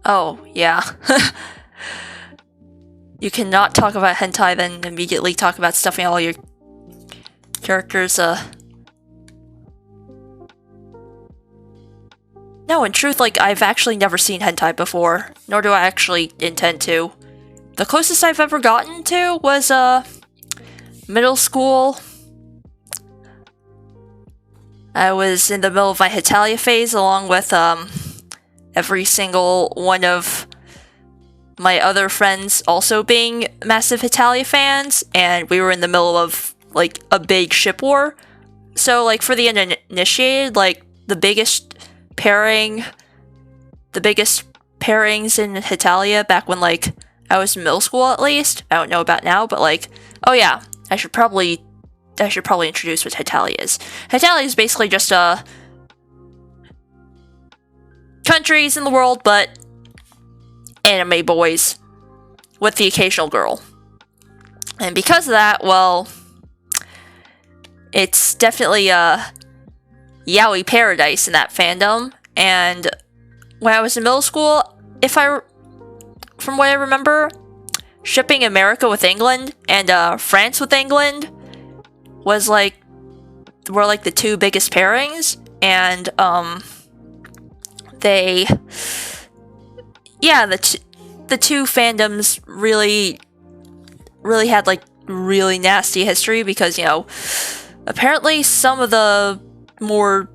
Oh, yeah. You cannot talk about hentai, then immediately talk about stuffing all your characters, No, in truth, like, I've actually never seen hentai before, nor do I actually intend to. The closest I've ever gotten to was, middle school. I was in the middle of my Hetalia phase, along with, every single one of my other friends also being massive Hetalia fans, and we were in the middle of, like, a big ship war. So, like, for the uninitiated, like, the biggest pairings in Hetalia back when, like, I was in middle school, at least. I don't know about now, but, like, oh yeah, I should probably introduce what Hetalia is. Hetalia is basically just, countries in the world, but anime boys with the occasional girl. And because of that, well, it's definitely yaoi paradise in that fandom. And when I was in middle school, from what I remember, shipping America with England and France with England were like the two biggest pairings, and the two fandoms really had, like, really nasty history, because, you know, apparently some of the more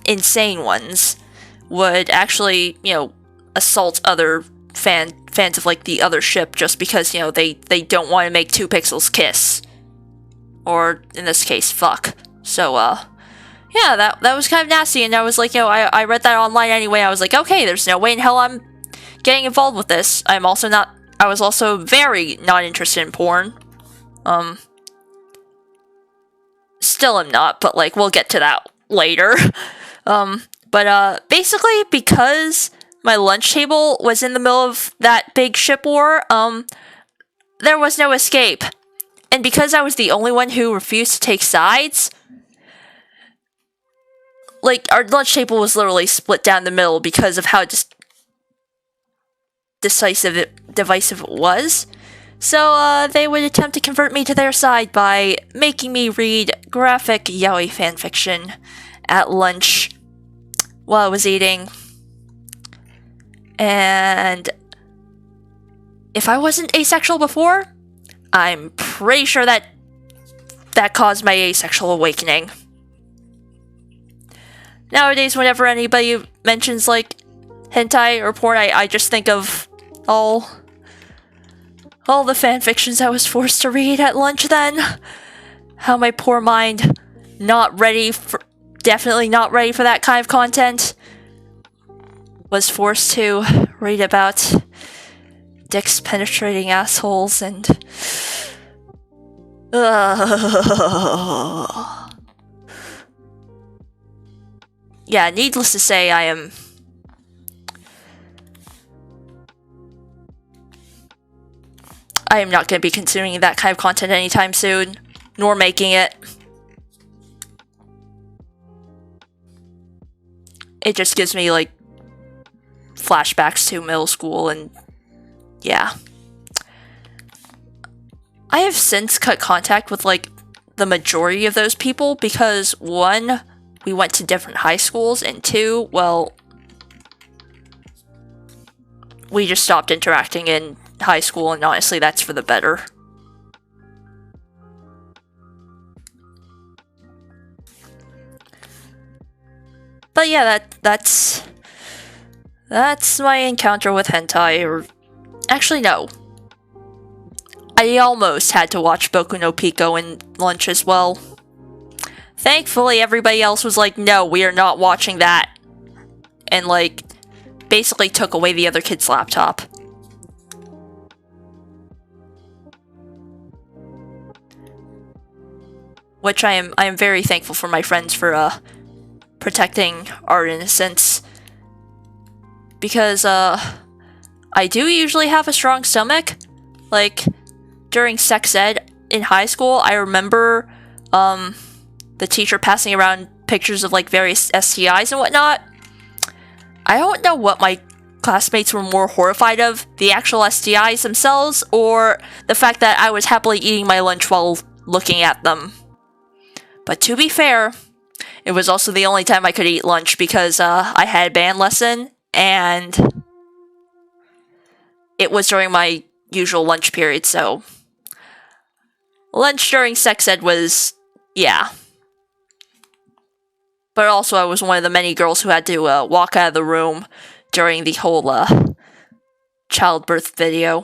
insane ones would actually, you know, assault other fans of, like, the other ship just because, you know, they don't want to make two pixels kiss. Or, in this case, fuck. So, yeah, that was kind of nasty, and I was like, you know, I read that online anyway. I was like, okay, there's no way in hell I'm getting involved with this. I was also very not interested in porn. Still am not, but, like, we'll get to that later. But basically, because my lunch table was in the middle of that big ship war, there was no escape. And because I was the only one who refused to take sides, like, our lunch table was literally split down the middle because of how divisive it was. So, they would attempt to convert me to their side by making me read graphic yaoi fanfiction at lunch while I was eating. And if I wasn't asexual before, I'm pretty sure that caused my asexual awakening. Nowadays, whenever anybody mentions, like, hentai or porn, I just think of all the fanfictions I was forced to read at lunch then. How my poor mind, definitely not ready for that kind of content, was forced to read about dicks penetrating assholes and... yeah, needless to say, I am not going to be consuming that kind of content anytime soon, nor making it. It just gives me, like, flashbacks to middle school, and yeah. I have since cut contact with, like, the majority of those people because, one, we went to different high schools, and two, well, we just stopped interacting in high school, and honestly, that's for the better. But yeah, that's my encounter with hentai, or actually no. I almost had to watch Boku no Pico in lunch as well. Thankfully, everybody else was like, no, we are not watching that. And, like, basically took away the other kid's laptop. Which I am very thankful for my friends for, protecting our innocence. Because, I do usually have a strong stomach. Like, during sex ed in high school, I remember, the teacher passing around pictures of, like, various STIs and whatnot. I don't know what my classmates were more horrified of, the actual STIs themselves, or the fact that I was happily eating my lunch while looking at them. But to be fair, it was also the only time I could eat lunch because I had a band lesson, and it was during my usual lunch period, so lunch during sex ed was, yeah. But also I was one of the many girls who had to walk out of the room during the whole childbirth video.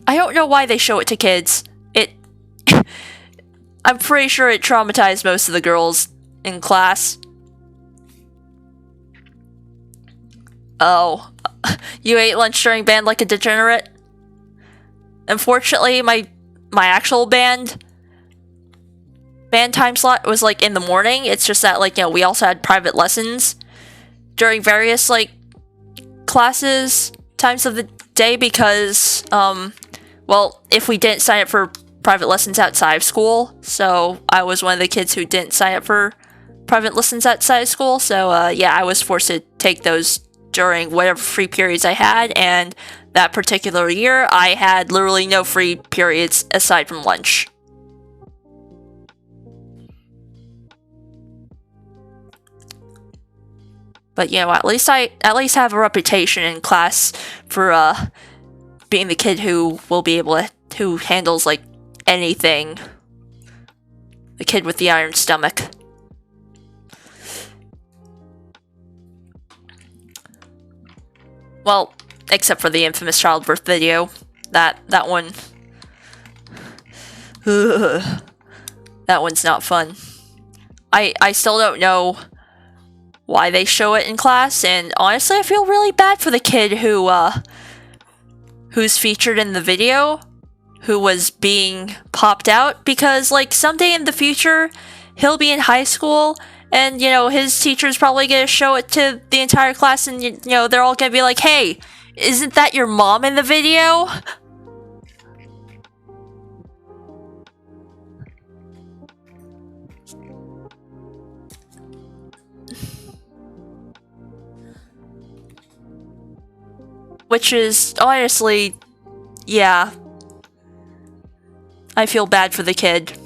I don't know why they show it to kids. I'm pretty sure it traumatized most of the girls in class. Oh, you ate lunch during band like a degenerate? Unfortunately, my actual band time slot was, like, in the morning. It's just that, like, you know, we also had private lessons during various, like, classes, times of the day, because, well, if we didn't sign up for private lessons outside of school, so I was one of the kids who didn't sign up for private lessons outside of school, so, yeah, I was forced to take those during whatever free periods I had, and that particular year, I had literally no free periods aside from lunch. But, you know, at least have a reputation in class for, being the kid who will be able to, who handles, like, anything. The kid with the iron stomach. Well, except for the infamous childbirth video. That one... that one's not fun. I still don't know why they show it in class, and honestly, I feel really bad for the kid who's featured in the video, who was being popped out, because, like, someday in the future, he'll be in high school, and, you know, his teacher's probably gonna show it to the entire class, and, you know, they're all gonna be like, hey, isn't that your mom in the video? Which is, honestly, yeah. I feel bad for the kid.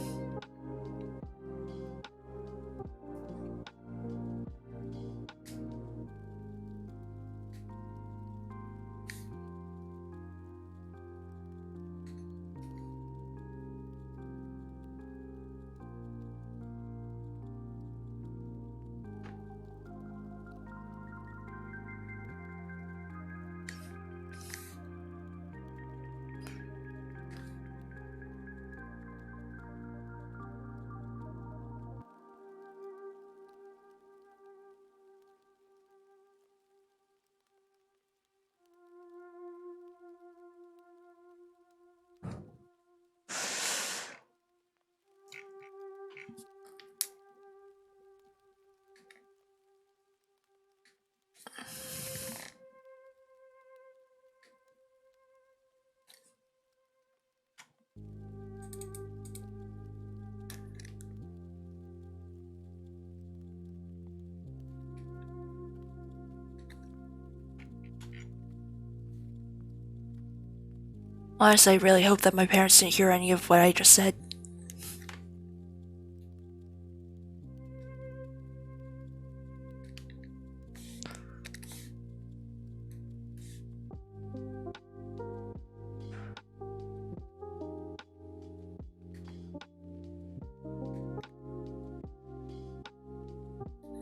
Honestly, I really hope that my parents didn't hear any of what I just said.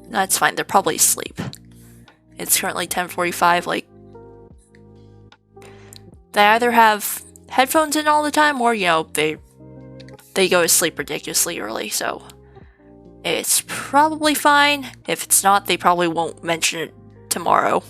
That's fine, they're probably asleep. It's currently 10:45, like... They either have headphones in all the time, or, you know, they go to sleep ridiculously early, so... It's probably fine. If it's not, they probably won't mention it tomorrow.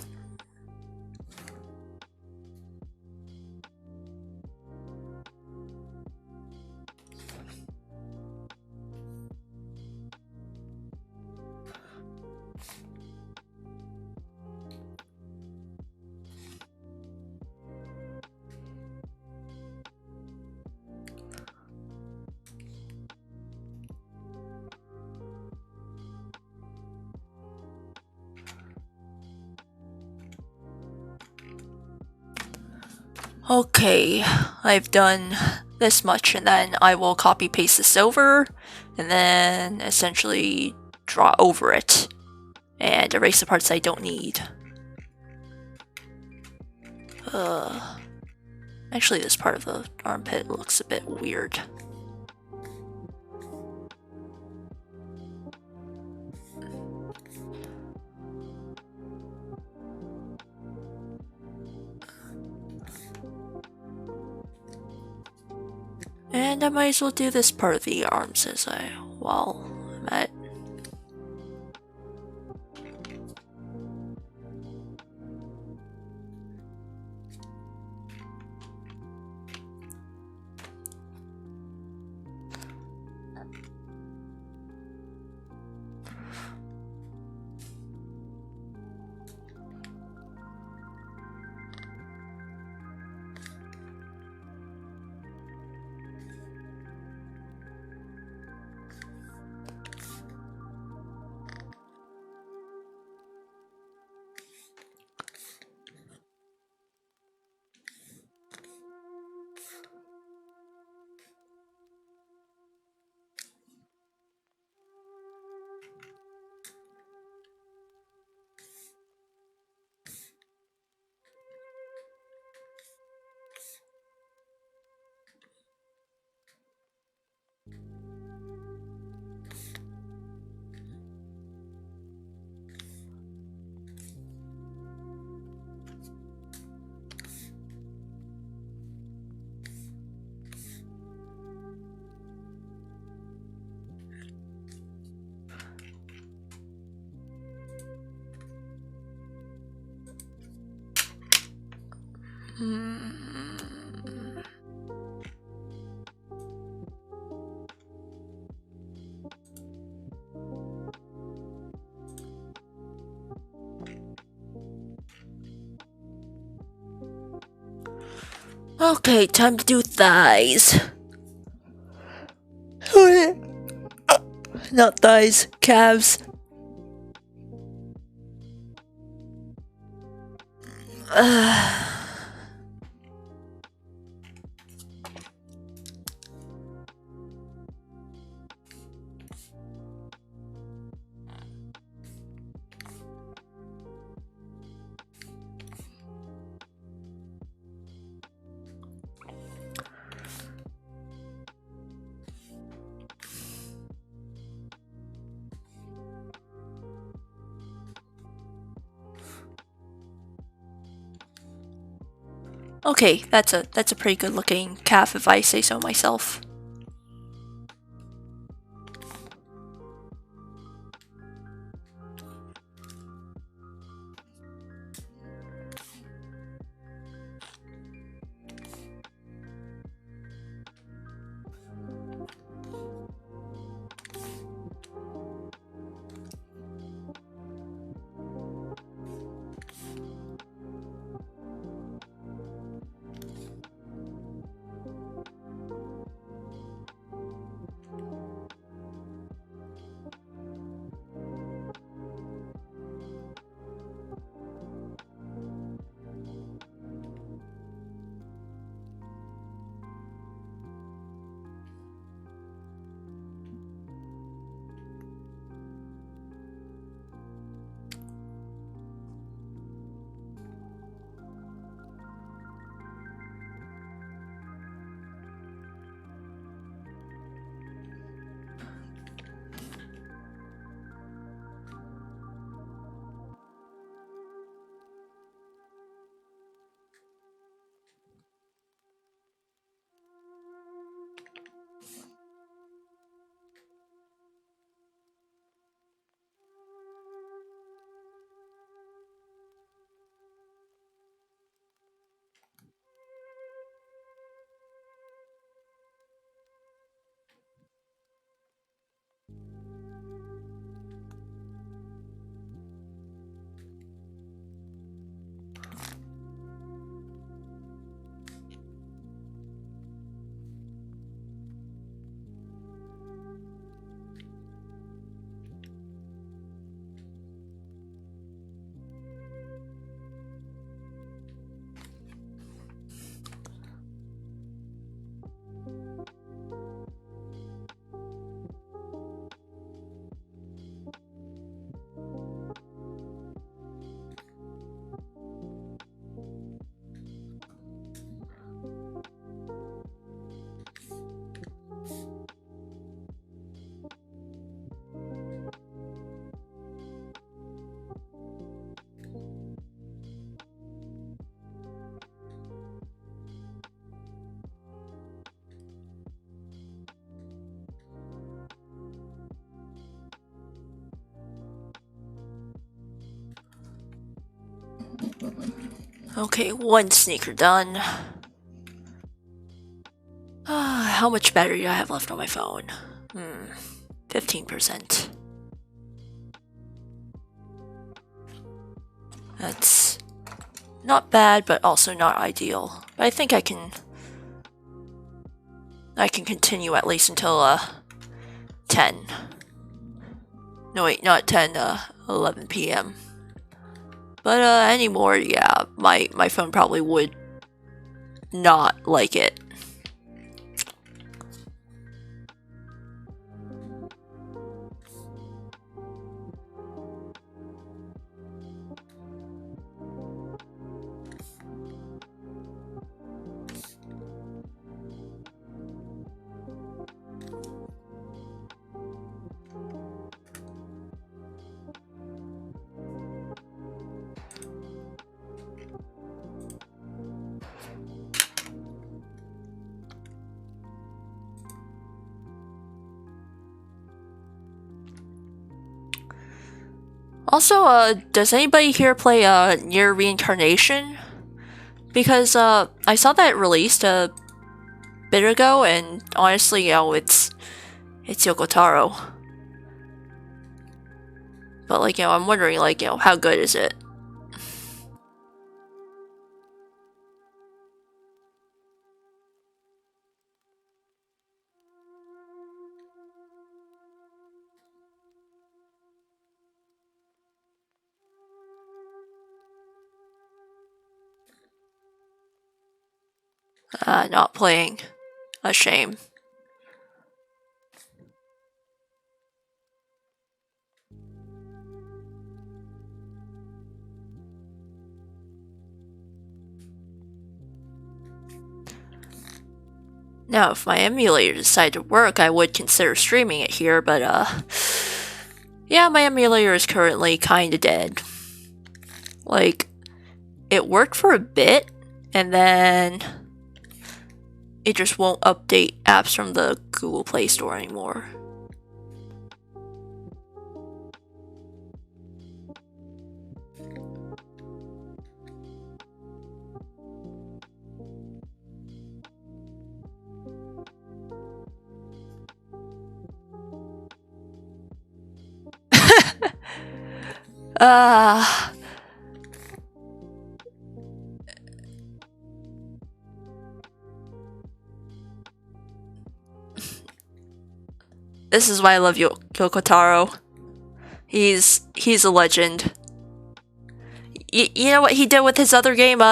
Okay, I've done this much, and then I will copy paste this over, and then essentially draw over it, and erase the parts I don't need. Actually, this part of the armpit looks a bit weird. And I might as well do this part of the arms as while I'm at it. Okay, time to do thighs. Not thighs, calves. Okay, that's a pretty good looking calf if I say so myself. Okay, one sneaker done. How much battery do I have left on my phone? 15%. That's not bad, but also not ideal. But I think I can continue at least until 10. No wait, not 10, 11 p.m. But anymore, yeah, my phone probably would not like it. Also, does anybody here play Near Reincarnation? Because I saw that released a bit ago, and honestly, it's Yoko Taro. But like, I'm wondering, like, how good is it? Not playing. A shame. Now, if my emulator decided to work, I would consider streaming it here, but yeah, my emulator is currently kinda dead. Like, it worked for a bit, and then it just won't update apps from the Google Play Store anymore. This is why I love Yoko Taro. He's a legend. You know what he did with his other game,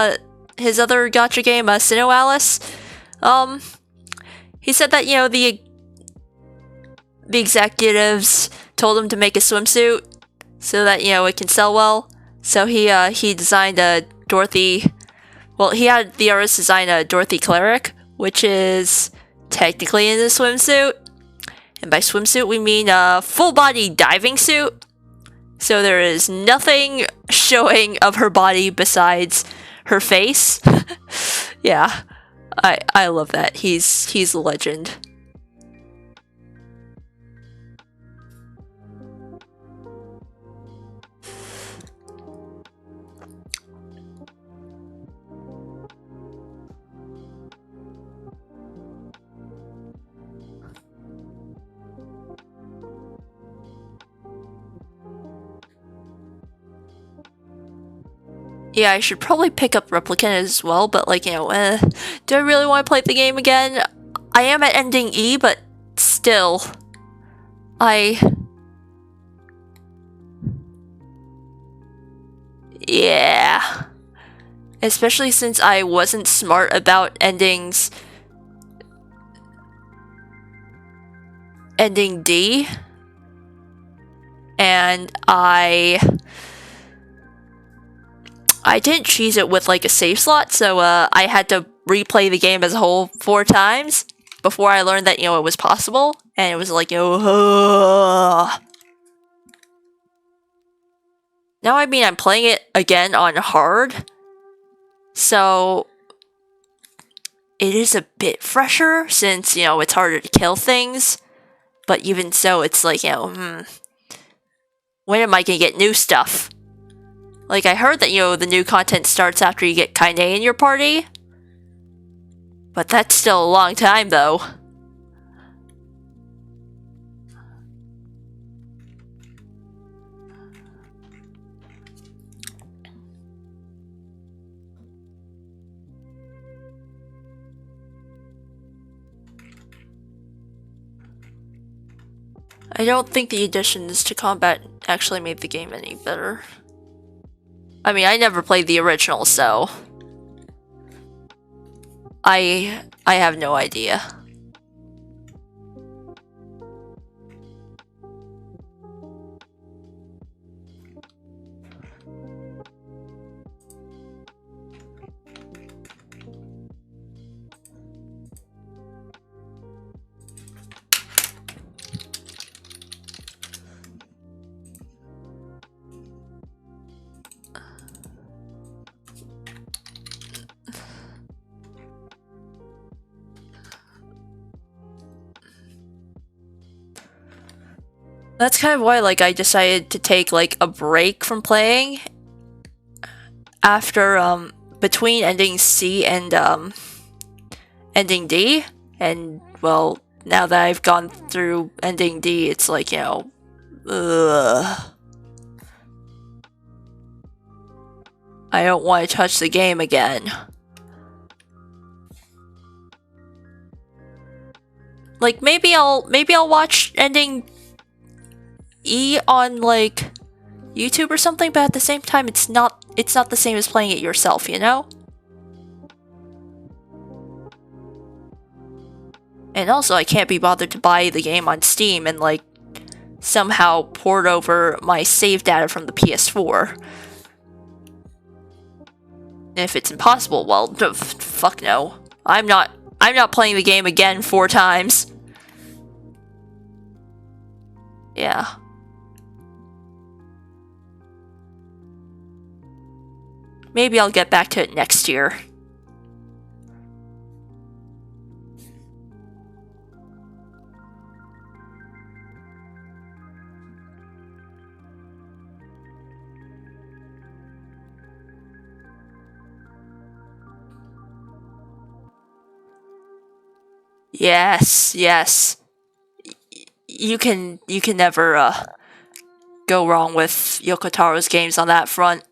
his other gacha game, Sinnoh Alice? He said that, the executives told him to make a swimsuit so that, it can sell well. So he designed a Dorothy. Well, he had the artist design a Dorothy Cleric, which is technically in the swimsuit. And by swimsuit, we mean a full-body diving suit. So there is nothing showing of her body besides her face. Yeah, I love that. He's a legend. Yeah, I should probably pick up Replicant as well, but like, do I really want to play the game again? I am at ending E, but still, yeah. Especially since I wasn't smart about ending D. And I didn't cheese it with like a save slot, so I had to replay the game as a whole 4 times before I learned that, it was possible. And it was like, Now, I mean, I'm playing it again on hard, so it is a bit fresher since, it's harder to kill things. But even so, it's like, when am I gonna get new stuff? Like, I heard that, you know, the new content starts after you get Kaine in your party. But that's still a long time, though. I don't think the additions to combat actually made the game any better. I mean, I never played the original, so I have no idea. That's kind of why, like, I decided to take, like, a break from playing after, between ending C and, ending D. And, well, now that I've gone through ending D, it's like, you know, ugh. I don't want to touch the game again. Like, maybe I'll watch ending E on, like, YouTube or something, but at the same time, it's not the same as playing it yourself, you know? And also, I can't be bothered to buy the game on Steam and, like, somehow port over my save data from the PS4. And if it's impossible, well, fuck no. I'm not playing the game again 4 times. Yeah. Maybe I'll get back to it next year. Yes, yes. You can never go wrong with Yoko Taro's games on that front.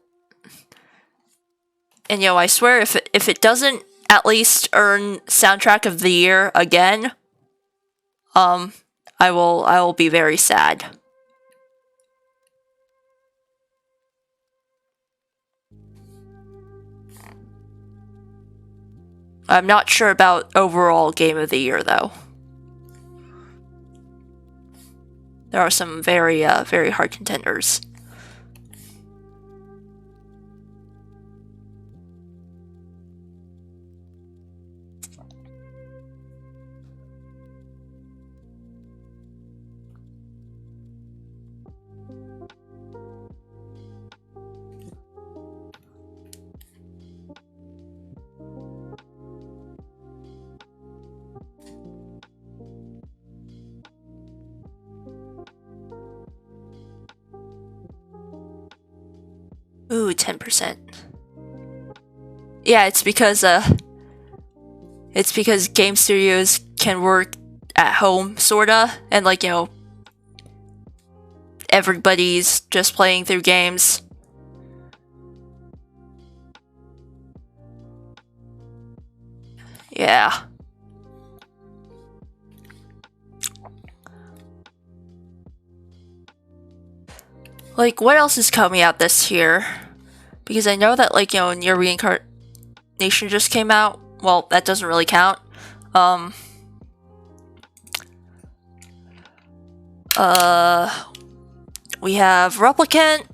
And you know, I swear, if it doesn't at least earn Soundtrack of the Year again, I will be very sad. I'm not sure about overall Game of the Year though. There are some very hard contenders. Ooh, 10%. Yeah, it's because game studios can work at home, sorta, and like, you know, everybody's just playing through games. Yeah. Like, what else is coming out this year? Because I know that, like, you know, Near Reincarnation just came out. Well, that doesn't really count. We have Replicant.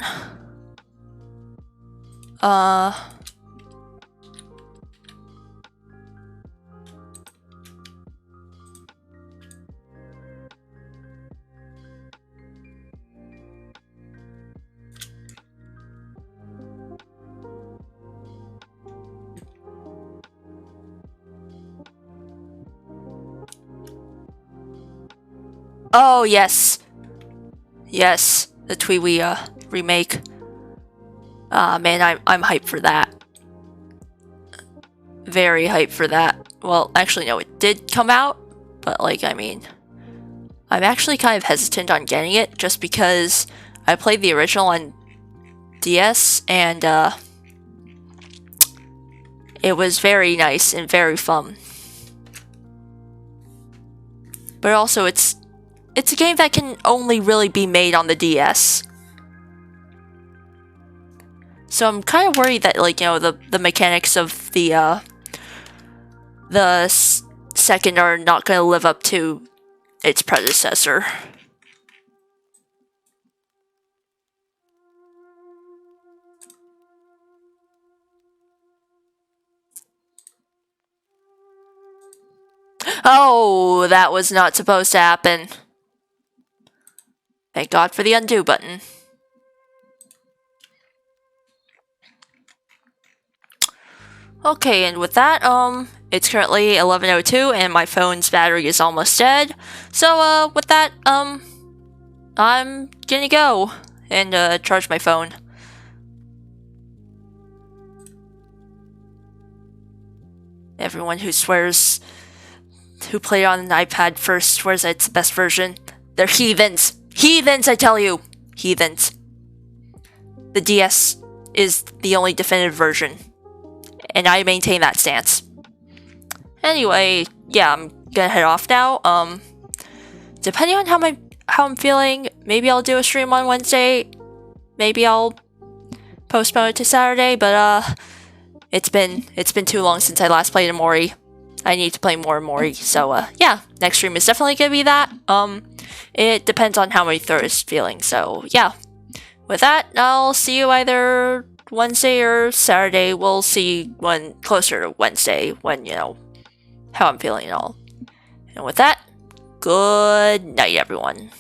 Oh, yes. Yes, the Twiwi remake. Man, I'm hyped for that. Very hyped for that. Well, actually, no, it did come out, but like, I mean, I'm actually kind of hesitant on getting it just because I played the original on DS and it was very nice and very fun. But also, it's a game that can only really be made on the DS. So I'm kind of worried that, like, you know, the mechanics of the second are not going to live up to its predecessor. Oh, that was not supposed to happen. Thank God for the undo button. Okay, and with that, it's currently 11:02 and my phone's battery is almost dead. So, with that, I'm gonna go and, charge my phone. Everyone who played on an iPad first swears that it's the best version. They're heathens. Heathens, I tell you! Heathens. The DS is the only definitive version. And I maintain that stance. Anyway, yeah, I'm gonna head off now. Depending on how I'm feeling, maybe I'll do a stream on Wednesday. Maybe I'll postpone it to Saturday, but it's been too long since I last played Mori. I need to play more Mori, so yeah, next stream is definitely gonna be that. It depends on how my throat is feeling, so yeah. With that, I'll see you either Wednesday or Saturday. We'll see when closer to Wednesday when, you know, how I'm feeling and all. And with that, good night, everyone.